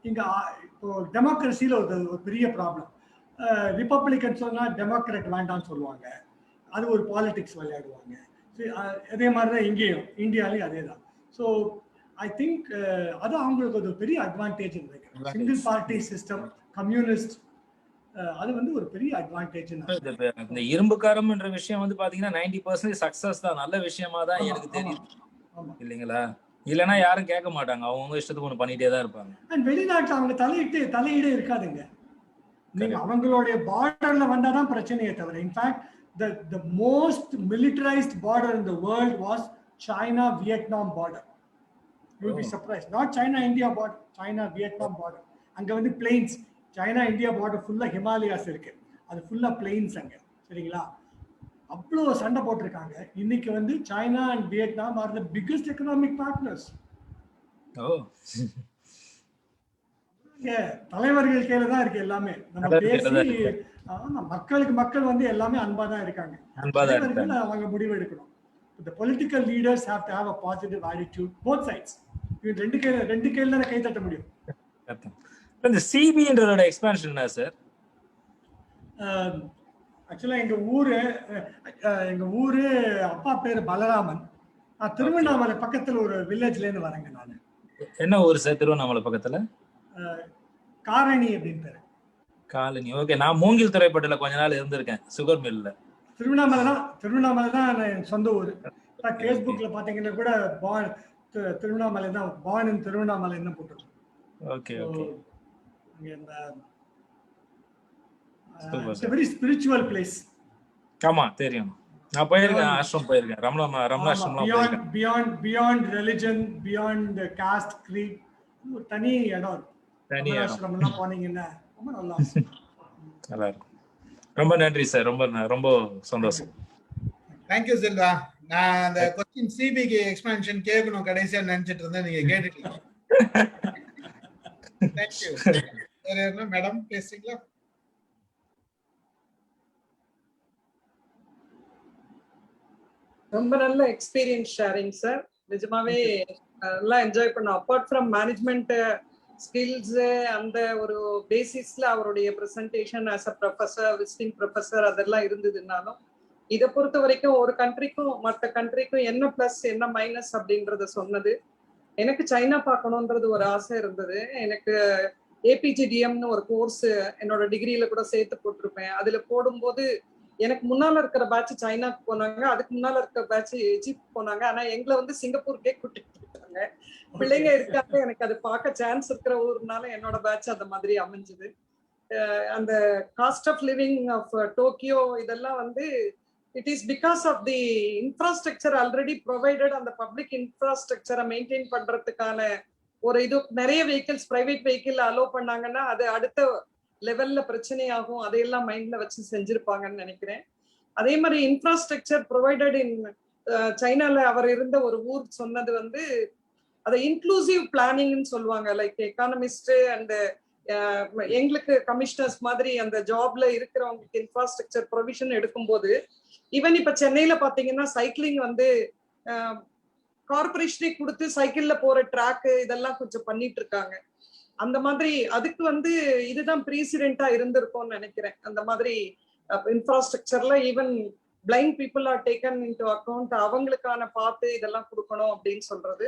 இங்க இப்போ டெமோக்ரஸியில் ஒரு பெரிய ப்ராப்ளம். ரிப்பப்ளிகன் சொன்னால் டெமோக்ராட் வேண்டாம்னு சொல்லுவாங்க, அது ஒரு பாலிடிக்ஸ் விளையாடுவாங்க. அதே மாதிரி தான் இங்கேயும் இந்தியாலையும் அதே தான். ஸோ ஐ திங்க் அது அவங்களுக்கு ஒரு பெரிய அட்வான்டேஜ் நினைக்கிறேன். சிங்கிள் பார்ட்டி சிஸ்டம், கம்யூனிஸ்ட், அது வந்து ஒரு பெரிய அட்வான்டேஜ். இந்த இரும்புக்காரம் என்ற விஷயம் வந்து பாத்தீங்கன்னா 90% சக்சஸ் தான், நல்ல விஷயமா தான் எனக்கு தெரியும் இல்லைங்களா? இல்லைன்னா யாரும் கேட்க மாட்டாங்க, அவங்க இஷ்டத்துக்கு ஒன்று பண்ணிட்டே தான் இருப்பாங்க. அண்ட் வெளிநாட்டில் அவங்க தலையீடே இருக்காதுங்க. நீங்க அவங்களுடைய பார்டர்ல வந்தாதான் பிரச்சனையே தவிர, in fact the most militarized border in the world was China Vietnam border. You will be surprised. Not China India border, China Vietnam border. அங்க வந்து plains, China India border ஃபுல்லா ஹிமாலயாஸ் இருக்கு, அது ஃபுல்லா plains அங்க, சரிங்களா? அவ்வளோ சண்டை போட்டிருக்காங்க. இன்னைக்கு வந்து China and Vietnam R the biggest economic partners. தலைவர்கள் கையில தான் இருக்கு எல்லாமே. நம்ம பேசி மக்கள் வந்து எல்லாமே அன்பா தான் இருக்காங்க. அவங்க முடிவு எடுக்கணும். The political leaders have to have a positive attitude, both sides. ரெண்டு கையில தான் கை தட்ட முடியும். இந்த சிபின்றதோட எக்ஸ்பான்ஷன் என்ன சார்? ஆக்சுவலா எங்க ஊரு அப்பா பேரு பலராமன். திருவண்ணாமலை பக்கத்துல ஒரு வில்லேஜ்ல இருந்து வரேங்க நானு. என்ன ஊர் சார் திருவண்ணாமலை பக்கத்துல? காரணி அப்படின்னு பேரு. காலனி. ஓகே, நான் மூங்கில் துறைப்பட்டுல கொஞ்ச நாள் இருந்திருக்கேன், சுகர் மில்ல. திருவண்ணாமலை தான் என் சொந்த ஊர். ஃபேஸ்புக்ல பாத்தீங்கன்னா கூட திருவண்ணாமலை தான், பான் திருவண்ணாமலை தான் போட்டுருக்கோம். Okay okay. It's a very spiritual place. ஆமா தெரியும், நான் போயிருக்கேன், ஆஷ்ரம் போயிருக்கேன், ரமணாஷ்ரம்லாம் போயிருக்கேன். beyond religion, beyond caste, creed, ஒரு தனி இடம். தனி ஆஷ்ரம்லாம் போனீங்கன்னா ரொம்ப நல்லா இருக்கும். ரொம்ப நன்றி சார், ரொம்ப சந்தோஷம். Thank you Selva. நான் அந்த क्वेश्चन சிபிக்கு எக்ஸ்பான்ஷன் கேட்கணும் கடைசியா நினைச்சிட்டு இருந்தேன், நீங்க கேட்டுட்டீங்க. Thank you. வேற என்ன மேடம் பேசுறீங்களா? ரொம்ப நல்ல எக்ஸ்பீரியன்ஸ் ஷேரிங் சார். நிஜமாவே நல்லா என்ஜாய் பண்ணோம். அப்பார்ட் ஃப்ரம் மேனேஜ்மெண்ட் ஸ்கில்ஸ் அந்த ஒரு பேசிஸ்ல அவருடைய presentation as a professor, visiting professor அதெல்லாம் இருந்ததுனாலும் இதை பொறுத்த வரைக்கும் ஒரு கண்ட்ரிக்கும் மற்ற கண்ட்ரிக்கும் என்ன பிளஸ் என்ன மைனஸ் அப்படின்றத சொன்னது. எனக்கு சைனா பார்க்கணுன்றது ஒரு ஆசை இருந்தது. எனக்கு ஏபிஜிடிஎம்னு ஒரு கோர்ஸ் என்னோட டிகிரியில கூட சேர்த்து போட்டிருப்பேன். அதுல போடும்போது எனக்கு முன்னால இருக்கிற பேட்ச் சைனாக்கு போனாங்க, அதுக்கு முன்னால இருக்கிற பேட்ச் எஜிப்ட் போனாங்க. ஆனா எங்களை வந்து சிங்கப்பூருக்கே கூட்டிட்டு இருக்காங்க. பிள்ளைங்க இருக்காங்க, எனக்கு அது பார்க்க சான்ஸ் இருக்கிற ஊர்னால என்னோட பேட்ச் அந்த மாதிரி அமைஞ்சது. அந்த cost of living of Tokyo இதெல்லாம் வந்து it is because of the infrastructure already provided. அந்த பப்ளிக் இன்ஃப்ராஸ்ட்ரக்சரை மெயின்டைன் பண்றதுக்கான ஒரு இது நிறைய வெஹிக்கிள்ஸ் பிரைவேட் வெஹிக்கிள் அலோவ் பண்ணாங்கன்னா அது அடுத்த லெவல்ல பிரச்சனையாகும். அதையெல்லாம் மைண்ட்ல வச்சு செஞ்சிருப்பாங்கன்னு நினைக்கிறேன். அதே மாதிரி இன்ஃப்ராஸ்ட்ரக்சர் ப்ரொவைடட் இன் சைனால அவர் இருந்த ஒரு ஊர் சொன்னது வந்து அதை இன்க்ளூசிவ் பிளானிங்னு சொல்லுவாங்க. லைக் எக்கானமிஸ்ட் அண்ட் எங்களுக்கு கமிஷனர்ஸ் மாதிரி அந்த ஜாப்ல இருக்கிறவங்களுக்கு இன்ஃப்ராஸ்ட்ரக்சர் ப்ரொவிஷன் எடுக்கும்போது ஈவன் இப்ப சென்னையில பாத்தீங்கன்னா சைக்கிளிங் வந்து கார்பரேஷனே கொடுத்து சைக்கிள்ல போற ட்ராக் இதெல்லாம் கொஞ்சம் பண்ணிட்டு இருக்காங்க. அந்த மாதிரி அதுக்கு வந்து இதுதான் ப்ரீசிடென்ட்டா இருந்திருக்கும்னு நினைக்கிறேன். அந்த மாதிரி இன்ஃப்ராஸ்ட்ரக்சர்ல even blind people are taken into account, அவங்களுக்கான பார்த்து இதெல்லாம் கொடுக்கணும் அப்படின்னு சொல்றது.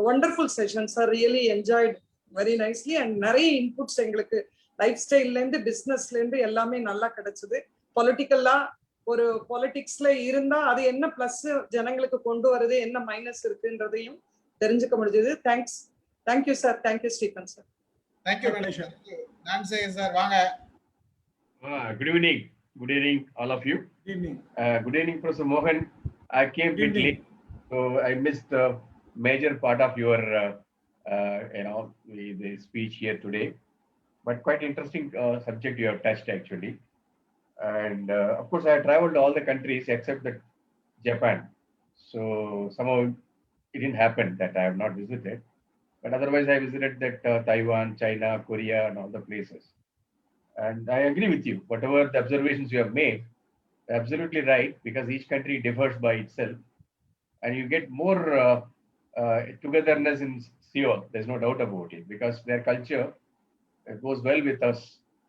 Wonderful session sir, really enjoyed very nicely. And நிறைய இன்புட்ஸ் எங்களுக்கு லைஃப் ஸ்டைல்ல இருந்து பிசினஸ்ல இருந்து எல்லாமே நல்லா கிடைச்சது. பொலிட்டிக்கல்லா ஒரு பொலிட்டிக்ஸ்ல இருந்தா அது என்ன பிளஸ் ஜனங்களுக்கு கொண்டு வருது, என்ன மைனஸ் இருக்குன்றதையும் தெரிஞ்சுக்க முடிஞ்சது. Thank you sir. Thank you Stephen sir. Thank you நான்சே சார். வாங்க. Good evening all of you. Good evening. Good evening Professor Mohan. I came a bit late, so I missed the major part of your the speech here today, but quite interesting subject you have touched actually. And of course I have traveled all the countries except that Japan, so somehow it didn't happen that I have not visited, But otherwise, I visited that Taiwan, China, Korea, and all the places. And I agree with you. Whatever the observations you have made, absolutely right, because each country differs by itself, and you get more togetherness in Seoul. There's no doubt about it, because their culture goes well with us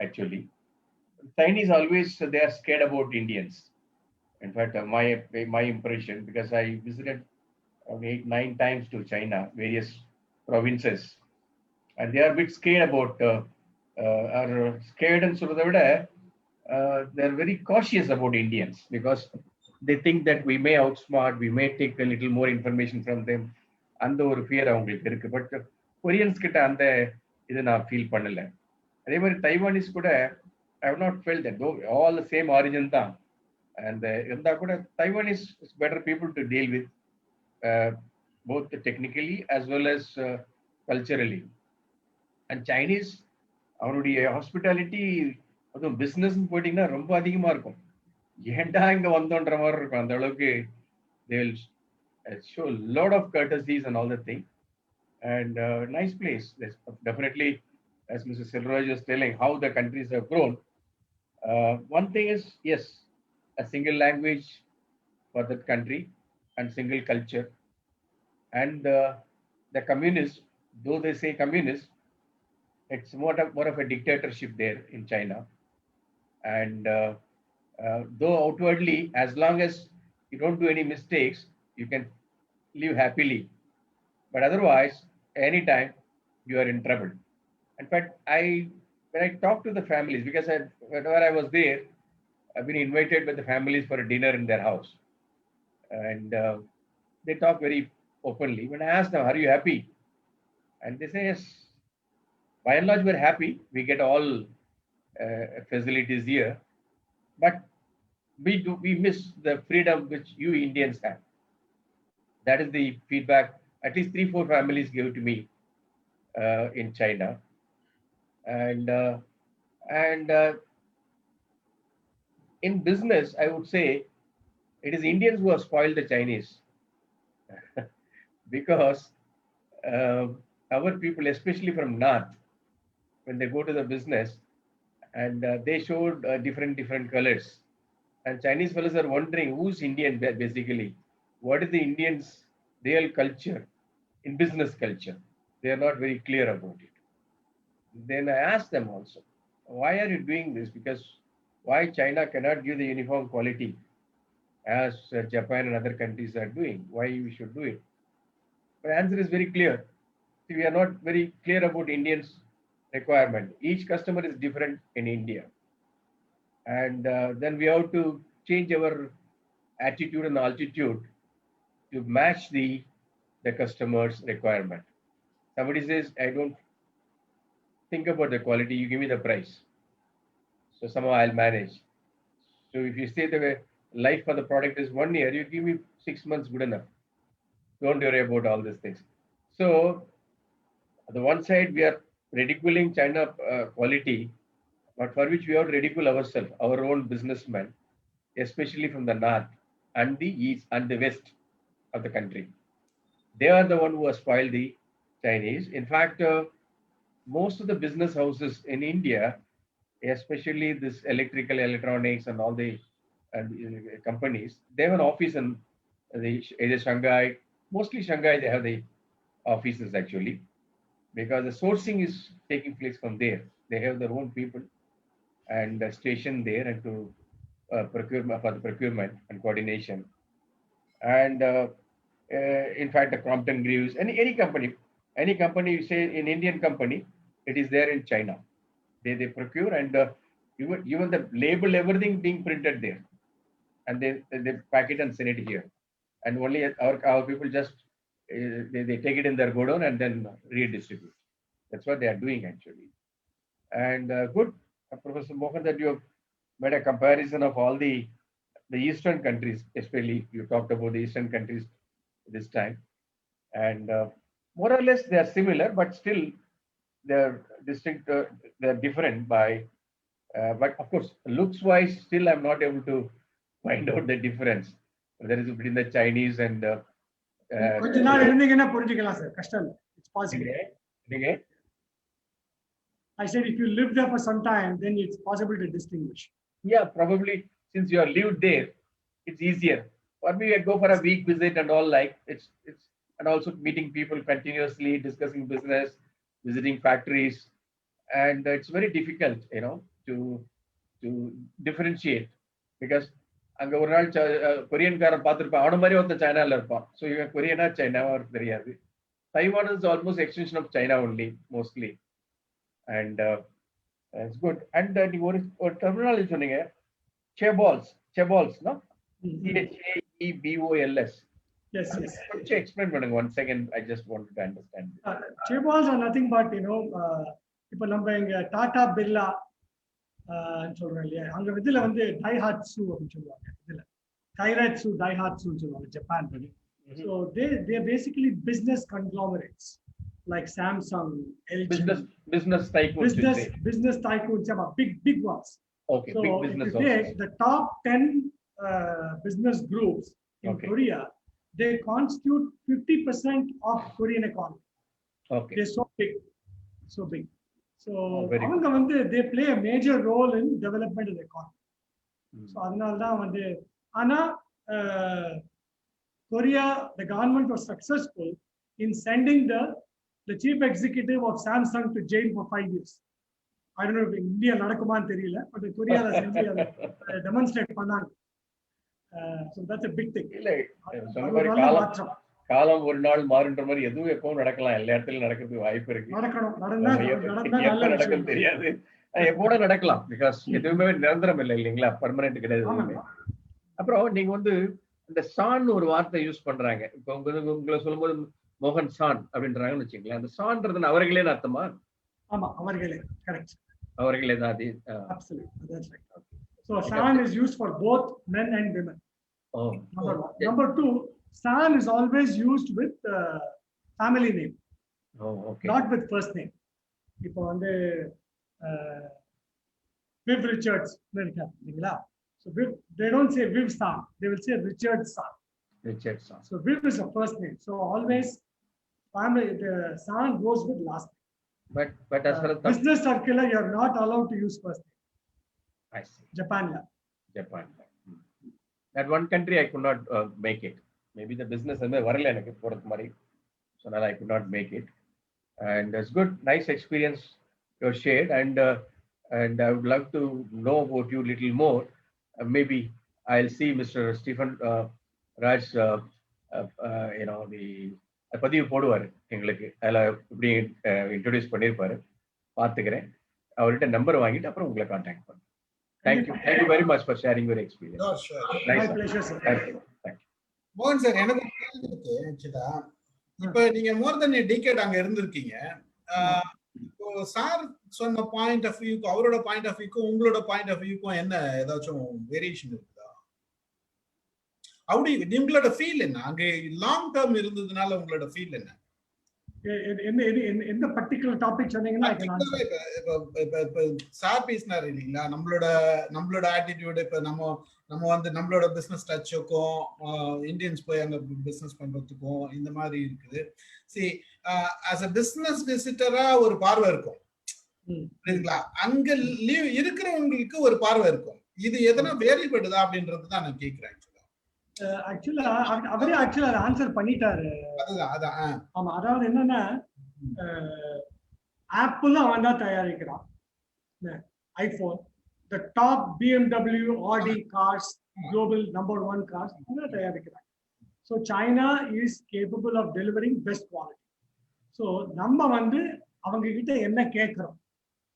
actually. Chinese always they are scared about Indians. In fact, my impression, because I visited 8-9 times to China, various provinces, and they are a bit scared about, are scared and sort of they're very cautious about Indians, because they think that we may outsmart, we may take a little more information from them. அந்த ஒரு fear அவங்களுக்கு இருக்கு. But Koreans கிட்ட அந்த இது நான் feel பண்ணல. அதே மாதிரி தைவானிஸ் கூட I have not felt that all the same origin தான். அண்ட் இருந்தா கூட Taiwanese is better people to deal with both technically as well as culturally. And Chinese அவனுடைய ஹாஸ்பிட்டாலிட்டி அதுவும் பிஸ்னஸ்ன்னு போயிட்டீங்கன்னா ரொம்ப அதிகமாக இருக்கும். ஏன்டா இங்கே வந்தோன்ற மாதிரி இருக்கும். அந்த அளவுக்கு they will show a lot of courtesies and all that thing. And nice place. There's definitely, as Mr. Silraj was telling, how the countries have grown. One thing is, yes, a single language for that country and single culture. And the communists, though they say communist, it's more of a dictatorship there in China. And though outwardly, as long as you don't do any mistakes, you can live happily. But otherwise, anytime you are in trouble. In fact, when I talk to the families, because whenever I was there, I've been invited by the families for a dinner in their house. And they talk very openly. When I ask them, are you happy? And they say, yes. By and large, we're happy. We get all facilities here. But we miss the freedom which you Indians have. That is the feedback at least 3-4 families gave to me in China. And in business, I would say it is Indians who have spoiled the Chinese. Because our people, especially from North, when they go to the business, and they showed different colors. And Chinese fellows are wondering who's Indian basically. What is the Indians' real culture in business culture? They are not very clear about it. Then I asked them also, why are you doing this? Because why China cannot give the uniform quality as Japan and other countries are doing? Why we should do it? The answer is very clear. See, we are not very clear about Indians' requirement. Each customer is different in India. And then we have to change our attitude and altitude to match the customer's requirement. Somebody says, I don't think about the quality, you give me the price. So somehow I'll manage. So if you say the life for the product is 1 year, you give me 6 months, good enough. Don't worry about all these things. So on the one side, we are ridiculing China quality, but for which we have to ridicule ourselves, our own businessmen, especially from the north and the east and the west of the country. They are the one who have spoiled the Chinese. In fact, most of the business houses in India, especially this electrical, electronics and all the companies, they have an office in either Shanghai, mostly Shanghai, they have the offices actually, because the sourcing is taking place from there. They have their own people and stationed there and to procurement and coordination. And in fact, the Crompton Greaves, any company you say in Indian company, it is there in China. They procure, and even the label, everything being printed there, and they pack it and send it here. And only our people just they take it in their godown and then redistribute. That's what they are doing actually. And good, Professor Mohan, that you have made a comparison of all the eastern countries, especially you talked about the eastern countries this time. And more or less they are similar, but still they're distinct, they're different by, but of course, looks wise, still I'm not able to find out the difference. There is between the Chinese and கொஞ்ச நாள் இருந்தீங்கன்னா புரிஞ்சுக்கலாம் sir. கஷ்டம் இல்லை. It's possible. Okay. I said if you live there for some time, then it's possible to distinguish. Yeah, probably since you are lived there, it's easier. For me, I go for a week visit and all, like it's and also meeting people continuously, discussing business, visiting factories, and it's very difficult, to differentiate because அங்க ஒரு நாள் கொரியன்காரன் பார்த்துருப்பான், அவன மாதிரி ஒருத்தன் சைனால இருப்பான். So இவன் கொரியனா சைனாவா தெரியாது. Taiwan is almost extension of China only mostly. And it's good. And நீங்க ஒரு டெர்மினாலஜி சொன்னீங்க, செபால்ஸ், நோ? CHAEBOLS. Yes. கொஞ்சம் எக்ஸ்பிளைன் பண்ணுங்க. 1 second, I just wanted to understand. Chaebols are nothing but இப்போ நம்ம இங்க டாடா பிர்லா சொல்றோம் இல்லையா, அங்க இதுல வந்து டைஹாட்சு அப்படின்னு சொல்லுவாங்க, இதுல கைராட்சு டைஹாட்சுன்னு சொல்லுவாங்க ஜப்பான் படி. So they basically business conglomerates like Samsung, LG. Business tycoons. Business tycoons, big ones. Okay, so big business. If you take the top 10 business groups in Korea, they constitute 50% of Korean economy. Okay. They're so big. So அவங்க வந்து they play a major role in development of the economy. So அதனால தான் வந்து ஆனா Korea, the government was successful in sending the chief executive of Samsung to jail for 5 years. I don't know if India நடக்குமான்னு தெரியல, but Korea செஞ்சு அதை demonstrate பண்ணாங்க. So that's a big thing. இல்ல சொன்ன மாதிரி காலம் ஒரு நாள் மாறுன்ற மாதிரி எதுவும் எப்பவும் நடக்கலாம், எல்லா இடத்துலயும் நடக்கிறதுக்கு வாய்ப்பு இருக்கு. நடக்கும் தெரியாது, எப்போட நடக்கலாம். பிகாஸ் எதுவுமே நிரந்தரம் இல்லை இல்லைங்களா, பர்மனன்ட் கிடையாது. அப்புறம் நீங்க வந்து இந்த சான் ஒரு வார்த்தை யூஸ் பண்றாங்க. இப்ப உங்களை சொல்லும்போது மோகன் சான் அப்படின்றாங்கன்னு வச்சுங்களேன். அந்த சான்றது அவர்களே அர்த்தமா? ஆமா, அவர்களே. கரெக்ட், அவர்களே தான் அது. Absolutely, that's right. So san is used for both men and women. Oh. Number 2, san is always used with family name. Oh, okay. Not with first name. இப்போ வந்து Viv Richards இருக்கீங்களா? So Viv, they don't say Viv san, they will say Richard san. So Viv is a first name. So always family, the san goes with last name. But as far as business circular, you are not allowed to use first name. I see. Japan. That one country I could not make it. Maybe the business varala enakku poradhu mari, so now I could not make it. And it's good, nice experience you shared, and I would love to know about you little more. Maybe I'll see Mr. Stephen Raj, the பதிவு போடுவார் எங்களுக்கு, அதில் இப்படி introduce பண்ணியிருப்பாரு, பார்த்துக்கிறேன். அவர்கிட்ட number வாங்கிட்டு அப்புறம் உங்களை கான்டாக்ட் பண்ணுறேன். Thank you very much for sharing your experience. Sure. My pleasure, sir. Thank you. மோகன் சார், எனக்கு கேள்வி இருக்கு ஆக்சுவலா. இப்போ நீங்க மோர் தென் டிகேட் அங்க இருந்திருக்கீங்க. இப்போ சார் சொன்ன பாயிண்ட் ஆஃப் வியூக்கு, அவரோட பாயிண்ட் ஆஃப் வியூக்கும் உங்களோட பாயிண்ட் ஆஃப் வியூக்கும் என்ன ஏதாச்சும் வேரியேஷன் இருக்குதா? அப்படி உங்களோட ஃபீல் என்ன? அங்க லாங் டேர்ம் இருந்ததுனால உங்களோட ஃபீல் என்ன? எந்த பர்టిక్యులர் டாபிக் சொன்னீங்கன்னா சார் பேசினாரு இல்லைங்களா, நம்மளோட ஆட்டிடியூட். இப்ப நம்ம வந்து நம்மளோட பிசினஸ் டச்சுக்கும் இந்தியன்ஸ் போய் அங்க பிசினஸ் பண்றதுக்கும் இந்த மாதிரி இருக்குது. சரி, as a business visitor-ஆ ஒரு பார்வை இருக்கும் இல்லைங்களா, அங்க லீவ் இருக்கிறவங்களுக்கு ஒரு பார்வை இருக்கும். இது எதனா வேறுபடுதா அப்படின்றது தான் நான் கேட்கிறேன். அவரே ஆக்சுவலா ஆன்சர் பண்ணிட்டாரு. ஆமா, அதாவது என்னன்னா, ஆப்பிள் அவன் தான் தயாரிக்கிறான் iPhone. the top BMW, Audi cars, global number 1 cars, அவன் தயாரிக்கிறான். So China is capable of delivering best quality. So நம்ம வந்து அவங்க கிட்ட என்ன கேட்கிறோம்?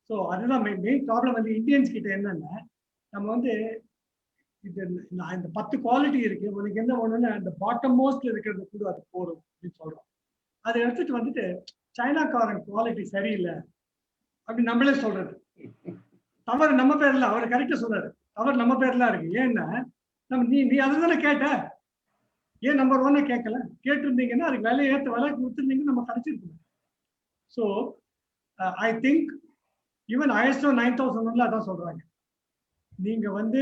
ஸோ அதுதான் மெயின் ப்ராப்ளம். வந்து இந்தியன்ஸ் கிட்ட என்னன்னா, நம்ம வந்து இது இந்த 10 குவாலிட்டி இருக்கு, உனக்கு என்ன ஒண்ணுன்னா அந்த பாட்டம் மோஸ்ட்ல இருக்கிறது கூட அது போடும் அப்படின்னு சொல்றோம். அதை எடுத்துட்டு வந்துட்டு சைனாக்காரன் குவாலிட்டி சரியில்லை அப்படின்னு நம்மளே சொல்றது. தவறு நம்ம பேர்ல, அவர் கரெக்டா சொல்றாரு, தவறு நம்ம பேர்ல இருக்கு. ஏன்னா நம்ம நீ அதுதானே கேட்ட, ஏன் நம்பர் 1 கேட்கல? கேட்டிருந்தீங்கன்னா அதுக்கு விலையை ஏற்ற விலை கொடுத்துருந்தீங்கன்னா நம்ம கிடைச்சிருக்கோம். So I think even ISO 9001 அதான் சொல்றாங்க, நீங்க வந்து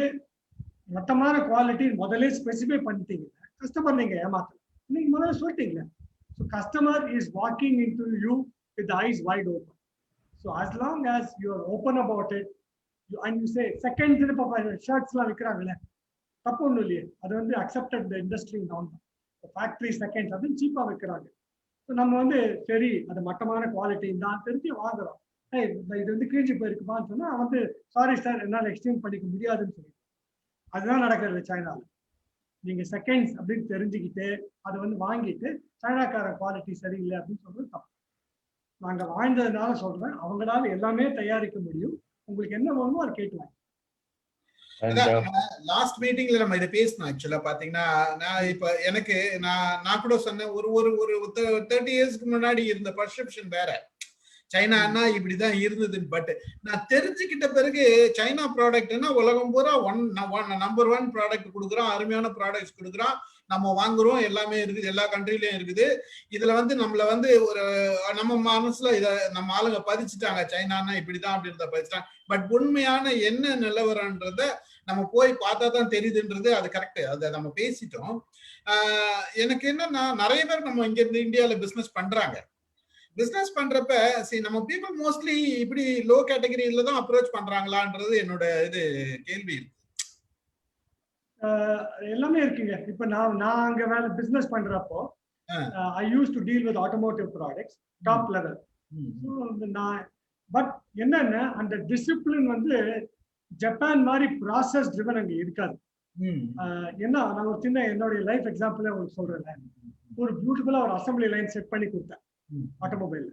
மொத்தமான குவாலிட்டி முதல்ல ஸ்பெசிஃபை பண்ணிட்டீங்க, கஸ்டமர் நீங்க ஏமாத்தல, நீங்க முதல்ல சொல்லிட்டீங்க. So customer is walking into you with the eyes wide open. So as long as you are open about it, and you say seconds shirts la vikrangala தப்பு ஒண்ணும் இல்லையே, அது வந்து accepted the industry norm. Factory seconds அப்படின்னு சீப்பா வைக்கிறாங்க. நம்ம வந்து சரி அது மட்டமான குவாலிட்டி தான் தெரிஞ்சு வாங்குறோம். இது வந்து கிழிஞ்சு போயிருக்குமான்னு சொன்னா வந்து சாரி சார் என்னால் எக்ஸ்சேஞ்ச் பண்ணிக்க முடியாதுன்னு சொல்லி. அதுதான் நடக்கிறது சைனால. நீங்க செகண்ட்ஸ் அப்படின்னு தெரிஞ்சுக்கிட்டு அதை வந்து வாங்கிட்டு சைனாக்கார குவாலிட்டி சரியில்லை அப்படின்னு சொல்றது தப்பு. நாங்க வாழ்ந்ததுனால சொல்றேன், அவங்களால எல்லாமே தயாரிக்க முடியும். உங்களுக்கு என்ன வேணுமோ அதை கேட்டுவாங்க. லாஸ்ட் மீட்டிங்ல நம்ம இதை பேசணும். ஆக்சுவலா பாத்தீங்கன்னா நான் இப்ப எனக்கு நான் கூட சொன்னேன், ஒரு ஒரு ஒரு 30 இயர்ஸ்க்கு முன்னாடி இருந்த பர்செப்ஷன் வேற, சைனான்னா இப்படிதான் இருந்தது. பட் நான் தெரிஞ்சுக்கிட்ட பிறகு சைனா ப்ராடக்ட்னா உலகம் பூரா நம்பர் 1 ப்ராடக்ட் கொடுக்குறோம், அருமையான ப்ராடக்ட்ஸ் கொடுக்குறோம், நம்ம வாங்குறோம், எல்லாமே இருக்குது, எல்லா கண்ட்ரிலயும் இருக்குது. இதுல வந்து நம்மள வந்து ஒரு நம்ம மனசுல இத நம்ம ஆளுங்க பதிச்சுட்டாங்க, சைனான்னா இப்படிதான் அப்படின்றத பதிச்சுட்டாங்க. பட் உண்மையான என்ன நிலவரன்றத நம்ம போய் பார்த்தா தான் தெரியுதுன்றது அது கரெக்ட். அதை நம்ம பேசிட்டோம். எனக்கு என்னன்னா நிறைய பேர் நம்ம இங்க இருந்து இந்தியால பிசினஸ் பண்றாங்க. பிசினஸ் பண்றப்ப நம்ம பீப்புள் மோஸ்ட்லி இப்படி லோ கேட்டகரியில தான் அப்ரோச் பண்றாங்களான்றது என்னோட இது கேள்வி இருக்கு. எல்லாமே இருக்குங்க. இப்ப நான் அங்க வேலை பிசினஸ் பண்றப்போ I use to deal with automotive products top level. நான் பட் என்னன்னா அந்த டிசிப்ளின் வந்து ஜப்பான் மாதிரி ப்ராசஸ் ட்ரிவன் அங்க இருக்காது. ஏன்னா நான் ஒரு சின்ன என்னுடைய லைஃப் எக்ஸாம்பிளே உங்களுக்கு சொல்றேன். ஒரு பியூட்டிஃபுல்லா ஒரு அசம்பிளி லைன் செட் பண்ணி கொடுத்தேன் ஆட்டோமொபைல்.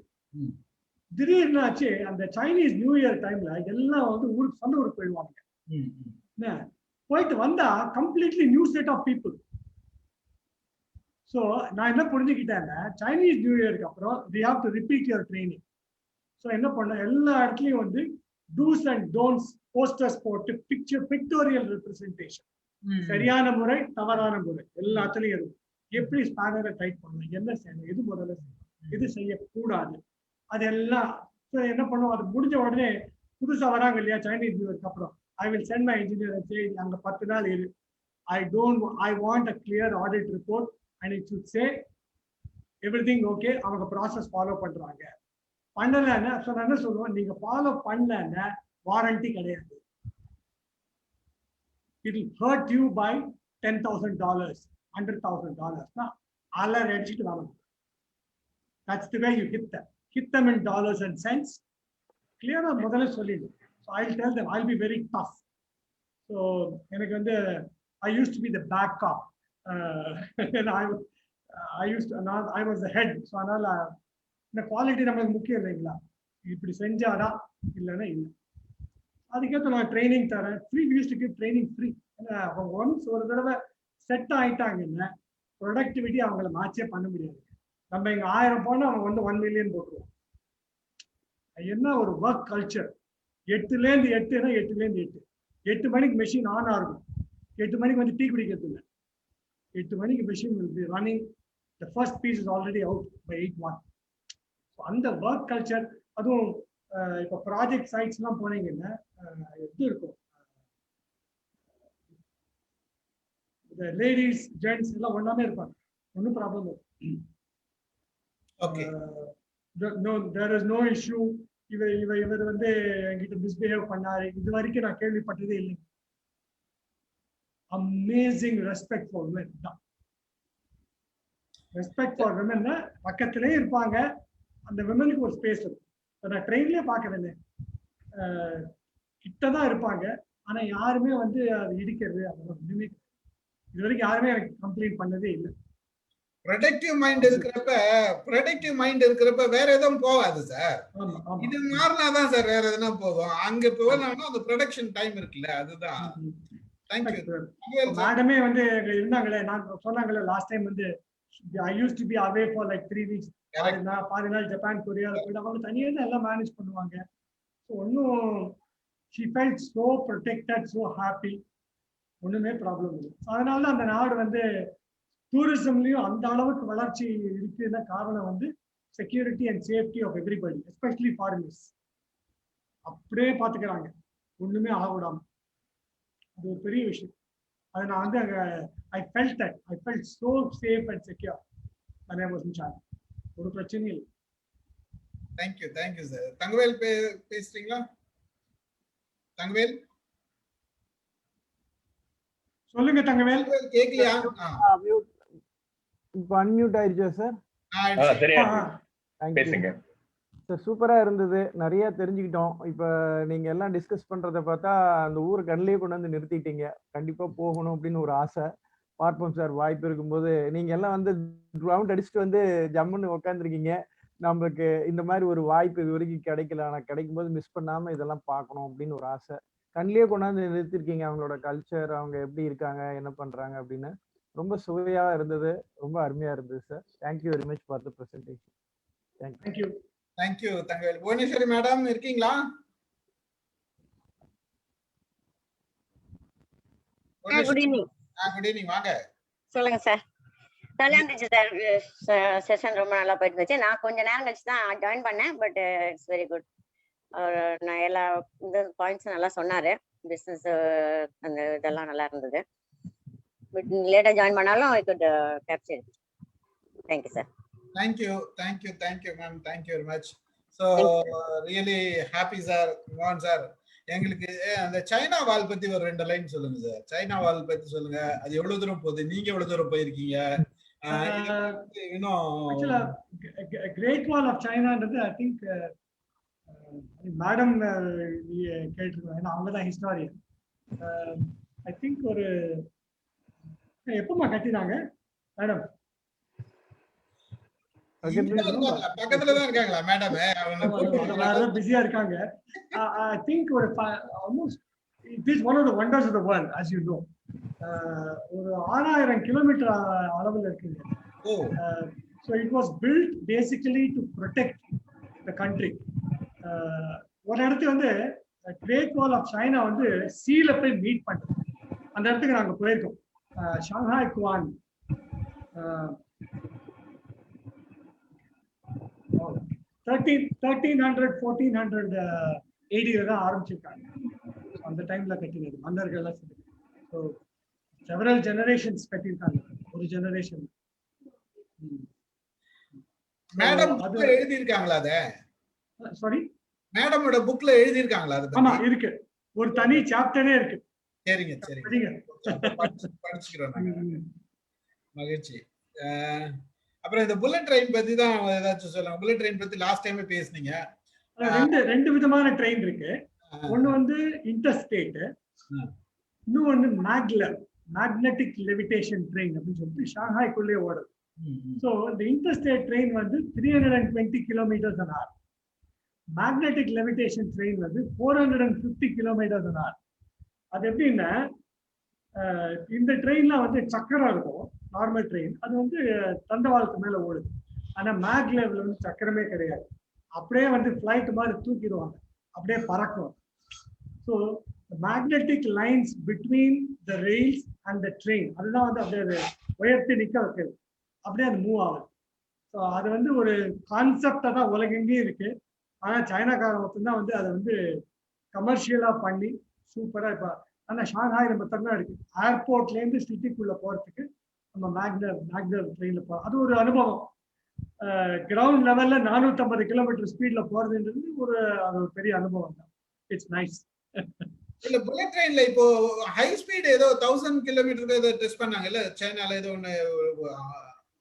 திடீர்னு ஆச்சு அந்த சைனீஸ் நியூ இயர் டைம்ல எல்லாம் வந்து ஊருக்கு சொந்த ஊருக்கு போயிடுவாங்க. போயிட்டு வந்தா completely new set of people. So நான் என்ன புரிஞ்சுக்கிட்டேன்னா சைனீஸ் நியூ இயருக்கு அப்புறம் we have to repeat your training. So என்ன பண்ண எல்லா இடத்துலையும் வந்து டூஸ் அண்ட் டோன்ட்ஸ் போஸ்டர்ஸ் போட்டு பிக்டோரியல் ரெப்ரஸன்டேஷன், சரியான முறை தவறான முறை எல்லாத்துலயும் இருக்கும். எப்படி ஸ்பேனரை டைட் பண்ணணும், என்ன செய்யணும், எது முதல்ல செய்யணும், எது செய்யக்கூடாது, அதெல்லாம் என்ன பண்ணுவோம். அது முடிஞ்ச உடனே புதுசா வராங்க இல்லையா சைனீஸ் நியூ இயருக்கு அப்புறம், I will send my engineer and say அங்க 10 நாள் இரு, I want a clear audit report and it should say everything okay, அவங்க ப்ராசஸ் ஃபாலோ பண்றாங்க. பண்ணலன்னா நான் என்ன சொல்லுவேன், நீங்க ஃபாலோ பண்ணலன்னா வாரண்டி கிடையாது. It will hurt you by $10,000, $100,000. அலர் அடிச்சுட்டு வரணும். That's the way you hit them in dollars and cents. Clear முதல்ல சொல்லிடு. So I'll tell them, I'll be very tough. So எனக்கு வந்து I used to be the back cop. And I was the head. So அதனால இந்த quality நமக்கு முக்கியம் இல்லைங்களா, இப்படி செஞ்சாதான் இல்லைன்னா இல்லை. அதுக்கேற்ற நான் ட்ரைனிங் தரேன். Free use to give training free. ஏன்னா அவங்க ஒன்ஸ் ஒரு தடவை செட் ஆயிட்டாங்கன்னா ப்ரொடக்டிவிட்டி அவங்கள மேட்சே பண்ண முடியாது. நம்ம இங்க 1000 போனா அவங்க வந்து 1 மில்லியன் போட்டுருவோம். என்ன ஒரு ஒர்க் கல்ச்சர். 8லேருந்து 8னா 8லேருந்து 8. 8 மணிக்கு மெஷின் ஆன் ஆகும். 8 மணிக்கு வந்து டீ குடிக்கிறது இல்லை. 8 மணிக்கு machine will be running. The first piece is already out by 8:01. அந்த ஒர்க் கல்ச்சர், அதுவும் இப்போ ப்ராஜெக்ட் சைட்ஸ் எல்லாம் போனீங்கன்னா எப்படி இருக்கும், இந்த லேடிஸ் ஜென்ட்ஸ் எல்லாம் ஒண்ணாமே இருப்பாங்க, ஒன்றும் ப்ராப்ளம் இல்லை. There is no issue. இவர் வந்து என்கிட்ட மிஸ்பிஹேவ் பண்ணாரு, இது வரைக்கும் நான் கேள்விப்பட்டதே இல்லை. அமேசிங் ரெஸ்பெக்ட் ஃபார் விமன் தான். ரெஸ்பெக்ட் ஃபார் விமன் பக்கத்திலே இருப்பாங்க. அந்த விமனுக்கு ஒரு ஸ்பேஸ் இருக்கும். நான் ட்ரெயின்லயே பார்க்கறேன், கிட்டதான் இருப்பாங்க. ஆனா யாருமே வந்து அது இடிக்கிறது அதெல்லாம் ஒண்ணுமே இது வரைக்கும் யாருமே எனக்கு கம்ப்ளைண்ட் பண்ணதே இல்லை. ப்ரொடக்டிவ் மைண்ட் இருக்கிறப்ப வேற எதுவும் போகாது சார். இது மாறினாதான் சார் வேற எதுனா போகும். அங்க போனாலும் அந்த ப்ரொடக்ஷன் டைம் இருக்குல்ல, அதுதான். மேடமே வந்து இருந்தாங்களே, நான் சொன்னாங்களே லாஸ்ட் டைம் வந்து I used to be away for like 3 weeks. பாதி நாள் ஜப்பான் கொரியாவில் போயிட்டு அவங்க தனியாக தான் எல்லாம் மேனேஜ் பண்ணுவாங்க. ஸோ ஒன்றும் she felt so protected, so happy. ஒன்றுமே ப்ராப்ளம் இல்லை. அதனால தான் அந்த நாடு வந்து டூரிசம்லயும் அந்த அளவுக்கு வளர்ச்சி இருக்குன்னா காரணம் வந்து security and safety of everybody, especially foreigners. அப்படியே பார்த்துக்கிறாங்க, ஒண்ணுமே ஆகக்கூடாம. அது ஒரு பெரிய விஷயம். அது நான் வந்து அங்கே I felt so safe and secure when I was in China. ஒரு பிரச்சனையும் இல்லை. Thank you sir. தங்கவேல் பேசுறீங்களா? தங்கவேல் சொல்லுங்க தங்கவேல். கேக்கலையா? இப்போ அன்மியூட் ஆயிருச்சா சார்? சரியா தேங்க்யூ பேசுங்க. சார். சூப்பரா இருந்தது, நிறைய தெரிஞ்சுக்கிட்டோம். இப்போ நீங்க எல்லாம் டிஸ்கஸ் பண்றத பார்த்தா அந்த ஊரை கண்ணிலே கொண்டு வந்து நிறுத்திட்டீங்க. கண்டிப்பா போகணும் அப்படின்னு ஒரு ஆசை. பார்ப்போம் சார், வாய்ப்பு இருக்கும்போது. நீங்க எல்லாம் வந்து கிரவுண்ட் அடிச்சுட்டு வந்து ஜம்முன்னு உட்காந்துருக்கீங்க. நம்மளுக்கு இந்த மாதிரி ஒரு வாய்ப்பு இது வரைக்கும் கிடைக்கல. ஆனால் கிடைக்கும் போது மிஸ் பண்ணாம இதெல்லாம் பார்க்கணும் அப்படின்னு ஒரு ஆசை. கண்ணிலே கொண்டாந்து நிறுத்திருக்கீங்க. அவங்களோட கல்ச்சர், அவங்க எப்படி இருக்காங்க, என்ன பண்றாங்க அப்படின்னு. ரொம்ப சுவையா இருந்தது, ரொம்ப அருமையா இருந்தது sir. Thank you very much for the presentation. Thank you. Thank you Thangavel. Bhuvaneswari madam இருக்கீங்களா? Good evening. குட் ஈவினிங், வாங்க. சொல்லுங்க சார். நல்லா இருந்துச்சு சார், செஷன் ரொம்ப நல்லா போயிட்டு இருந்துச்சு. நான் கொஞ்ச நேரம் கழிச்சு தான் ஜாயின் பண்ணேன், பட் இட்ஸ் வெரி குட். நான் எல்லா இந்த பாயிண்ட்ஸும் நல்லா சொன்னாரு. பிஸ்னஸ் அந்த இதெல்லாம் நல்லா இருந்தது. பட் லேட்டாக ஜாயின் பண்ணாலும் I could capture. Thank you sir. Thank you ma'am. Thank you very much. So really happy sir. மோகன் சார், எங்களுக்கு அந்த சைனா வால் பத்தி ஒரு 2 லைன் சொல்லுங்க சார். சைனா வால் பத்தி சொல்லுங்க. அது எவ்வளவு தூரம் போகுது? நீங்க எவ்வளவு தூரம் போயிருக்கீங்க? இன்னும் கிரேட் வால் ஆஃப் சைனான்றது ஐ திங்க் மேடம் கேட்டிருக்காங்க. ஏன்னா அவங்க தான் ஹிஸ்டாரியன். ஐ திங்க் ஒரு எப்பமா கட்டினாங்க மேடம்? பக்கத்துலதான் இருக்காங்களா மேடம்? பிஸியா இருக்காங்க. ஐ திங்க் ஒரு almost it is one of the wonders of the world as you know. ஒரு 6000 கிலோமீட்டர் அளவில் இருக்குங்க. So it was built basically to protect the country. ஒரு இடத்துக்கு வந்து கிரேட் வால் ஆஃப் சைனா வந்து சீல போய் மீட் பண்றோம். அந்த இடத்துக்கு நாங்க போயிருக்கோம். ஷாங்காய் குவான் 1300 1400 AD தான் ஆரம்பிச்சிருக்காங்க. அந்த டைம்ல கட்டினது மன்னர்கள் எல்லாம் சேர்ந்து. ஸோ செவரல் ஜெனரேஷன்ஸ் கட்டியிருக்காங்க. ஒரு ஜெனரேஷன். மேடம் எழுதி இருக்காங்களா? அத சாரி, மேடமோட புக்ல எழுதி இருக்காங்களா? ஆமா இருக்கு, ஒரு தனி சாப்டரே இருக்கு. சரிங்க சரிங்க, படிச்சுக்கிறோம் நாங்க. மகிழ்ச்சி. அப்புறம் இந்த புல்லட் ட்ரெயின் பத்தி தான் ஏதாச்சும் சொல்லுங்க. புல்லட் ட்ரெயின் பத்தி லாஸ்ட் டைமே பேசுனீங்க. ரெண்டு விதமான ட்ரெயின் இருக்கு. ஒன்னு வந்து இன்டர்ஸ்டேட், இன்னொன்னு மேக்லெவ், மேக்னெட்டிக் லெவிடேஷன் ட்ரெயின் அப்படின்னு சொல்லிட்டு ஷாங்காய்க்குள்ளே ஓடுது. ஸோ இந்த இன்டர்ஸ்டேட் ட்ரெயின் வந்து 320 kilometers an hour. Magnetic levitation train வந்து 450 kilometers an hour. அது எப்படின்னா, இந்த ட்ரெயின்ல வந்து சக்கரம் இருக்கும். நார்மல் ட்ரெயின் அது வந்து தண்டவாளத்துக்கு மேல ஓடுது. ஆனா மேக்லெவ்ல வந்து சக்கரமே கிடையாது. அப்படியே வந்து ஃபிளைட் மாதிரி தூக்கிடுவாங்க, அப்படியே பறக்கும். So magnetic lines between the rails and the train, அதுதான் வந்து அப்படியே உயர்த்தி நிற்க வைக்கிறது. அப்படியே அது மூவ் ஆகுது. ஸோ அது வந்து ஒரு கான்செப்டா தான் உலகெங்கேயும் இருக்கு. ஆனா சைனாக்காரன் மட்டும்தான் வந்து அதை வந்து கமர்ஷியலா பண்ணி சூப்பரா இப்ப. ஆனா ஷாங்காய் மட்டும் தான் இருக்கு. ஏர்போர்ட்ல இருந்து சிட்டிக்குள்ள போறதுக்கு நம்ம மேக்னெவ் ட்ரெயின்ல போறோம். அது ஒரு அனுபவம். கிரவுண்ட் லெவல்ல 450 கிலோமீட்டர் ஸ்பீட்ல போறதுன்றது அது ஒரு பெரிய அனுபவம் தான். It's nice. இல்ல புல்லட் ட்ரெயின்ல இப்போ ஹை ஸ்பீட் ஏதோ 1000 கிலோமீட்டருக்கு ஏதோ டெஸ்ட் பண்ணாங்கல்ல சைனால, ஏதோ ஒன்னு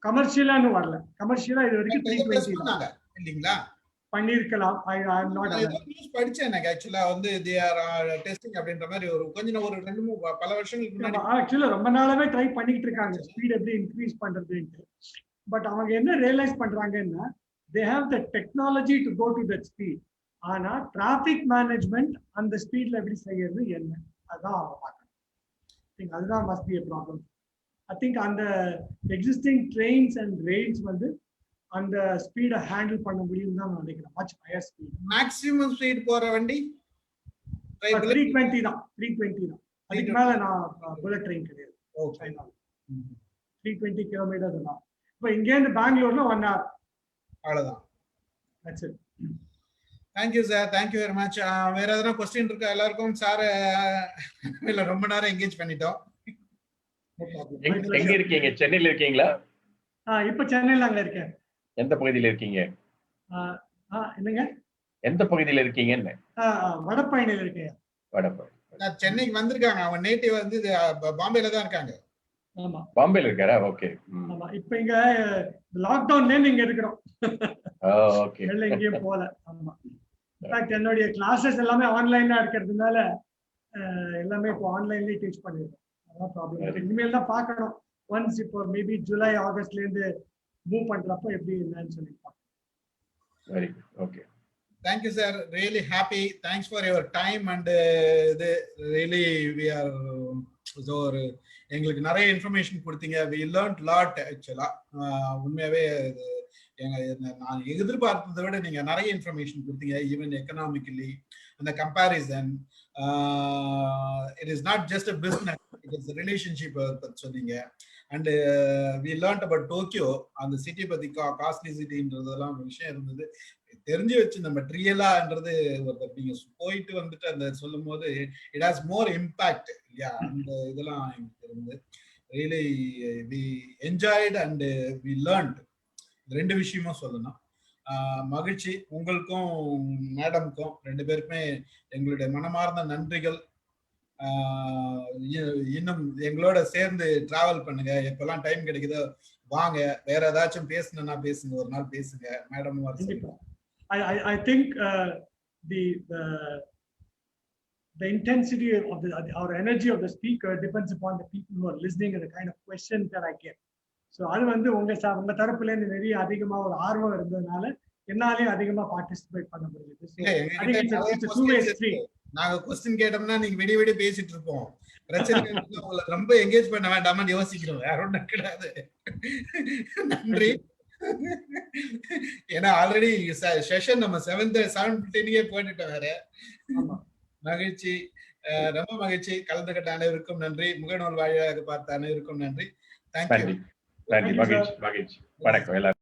கமர்ஷியலான்னு வரல. கமர்ஷியலா இது வரைக்கும் 320 பண்ணாங்க இல்லீங்களா? பண்ணிருக்கலாம். ஐ அம் நாட் நியூஸ் படிச்சேன் எனக்கு. ஆக்சுவலா வந்து they are testing அப்படின்ற மாதிரி ஒரு கொஞ்சம் ஒரு 2 பல வருஷங்களுக்கு முன்னாடி ஆக்சுவலா ரொம்ப நாளாவே ட்ரை பண்ணிட்டு இருக்காங்க ஸ்பீட் எப்படி இன்க்ரீஸ் பண்றதுன்னு. பட் அவங்க என்ன ரியலைஸ் பண்றாங்கன்னா, they have the technology to go to that speed. ஆனா டிராபிக் மேனேஜ்மெண்ட் அந்த ஸ்பீட்ல எப்படி செய்யறது என்ன, அதான் அவங்க பார்க்கணும். அதுதான் must be a problem. I think அந்த எக்ஸிஸ்டிங் ட்ரெயின்ஸ் அண்ட் ரெயில்ஸ் வந்து அந்த ஸ்பீடை ஹேண்டில் பண்ண முடியும் தான் நான் நினைக்கிறேன். Much higher speed. Maximum speed போற வண்டி 320 தான். 320 தான். அதுக்கு மேல நான் புல்லட் ட்ரெயின் கிடையாது. 320 kilometers தான். இப்போ இங்க இருந்து பெங்களூர்ல 1 hour அவ்வளவுதான். That's it. Thank you sir, thank you very much. வேற எதனா கொஸ்டின் இருக்கா எல்லாருக்கும்? சார் இல்ல ரொம்ப நேரம் எங்கேஜ் பண்ணிட்டோம். எங்க இருக்கீங்க? சென்னையில இருக்கீங்களா? இப்ப சென்னையில அங்க இருக்கேன். எந்த பகுதியில இருக்கீங்க? என்னங்க? எந்த பகுதியில இருக்கீங்கன்னு? வடபழனியில இருக்கேன். வடபழனி. சென்னைக்கு வந்திருக்காங்க. அவங்க நேட்டிவ் வந்து பாம்பேல தான் இருக்காங்க. ஆமா. பாம்பேல இருக்காரா? ஓகே. ஆமா. இப்ப இங்க லாக்டவுன்ல இங்க இருக்கிறோம். ஓகே. வெளில எங்கேயும் போல. ஆமா. இன்ஃபேக்ட் என்னுடைய கிளாஸஸ் எல்லாமே ஆன்லைனா இருக்கிறதுனால எல்லாமே இப்போ ஆன்லைன்லயே டீச் பண்ணிருக்கோம். அதான் ப்ராப்ளம். இனிமேல் தான் பார்க்கணும். ஒன்ஸ் இப்போ மேபி ஜூலை ஆகஸ்ட்ல இருந்து மூவ் பண்றப்ப எப்படி என்னன்னு சொல்லி பார்க்கணும். Very good. Okay. Thank you, sir. Really happy. Thanks for your time and really we are so எங்களுக்கு நிறைய இன்ஃபர்மேஷன் கொடுத்தீங்க. we learned lot actually. உண்மையாவே நான் எதிர்பார்த்ததை விட நீங்க நிறைய இன்ஃபர்மேஷன் கொடுத்தீங்க. ஈவன் எக்கனாமிக்கலி அந்த comparison, it is not just a business, it is a relationship சொன்னீங்க. And we learned about Tokyo, அந்த சிட்டி பத்தி காஸ்ட்லி சிட்டின்றதெல்லாம் விஷயம் இருந்தது. தெரிஞ்சு வச்சு நம்ம ரியலான்றது ஒருத்தர் நீங்க போயிட்டு வந்துட்டு அந்த சொல்லும் போது இட் ஹாஸ் மோர் இம்பாக்ட் இல்லையா? அந்த இதெல்லாம் எங்களுக்கு இருந்து really we enjoyed and we learnt. ரெண்டு விஷயமும் சொல்லணும். மகிழ்ச்சி. உங்களுக்கும் மேடம்க்கும் ரெண்டு பேருக்குமே எங்களுடைய மனமார்ந்த நன்றிகள். இன்னும் எங்களோட சேர்ந்து டிராவல் பண்ணுங்க. எப்பெல்லாம் டைம் கிடைக்குதோ வாங்க. வேற ஏதாச்சும் பேசணும்னா பேசுங்க, ஒரு நாள் பேசுங்க. Madam I think the intensity of our energy of the speaker depends upon the people who are listening and the kind of questions that I get. So அது வந்து உங்க தரப்புல இருந்து நிறைய அதிகமா ஒரு ஆர்வம் இருந்ததுனால என்னாலையும் அதிகமா பார்ட்டிசிபேட் பண்ண முடியுது. நாங்க கொஸ்டின் கேட்டோம்னா நீங்க விடி விடி பேசிட்டு இருப்போம். பிரச்சனை உங்களை ரொம்ப என்கேஜ் பண்ண வேண்டாமான்னு யோசிக்கிறோம். வேற ஒண்ணும் கிடையாது. நன்றி. ஏன்னா ஆல்ரெடி செஷன் நம்ம 7:15 போயிட்டோம் வேற. மகிழ்ச்சி. ரொம்ப மகிழ்ச்சி. கலந்துகிட்ட அனைவருக்கும் நன்றி. முகநூல் வாயிலாக பார்த்த அனைவருக்கும் நன்றி. தேங்க்யூ. நன்றி. மகிழ்ச்சி. வணக்கம் எல்லாரும்.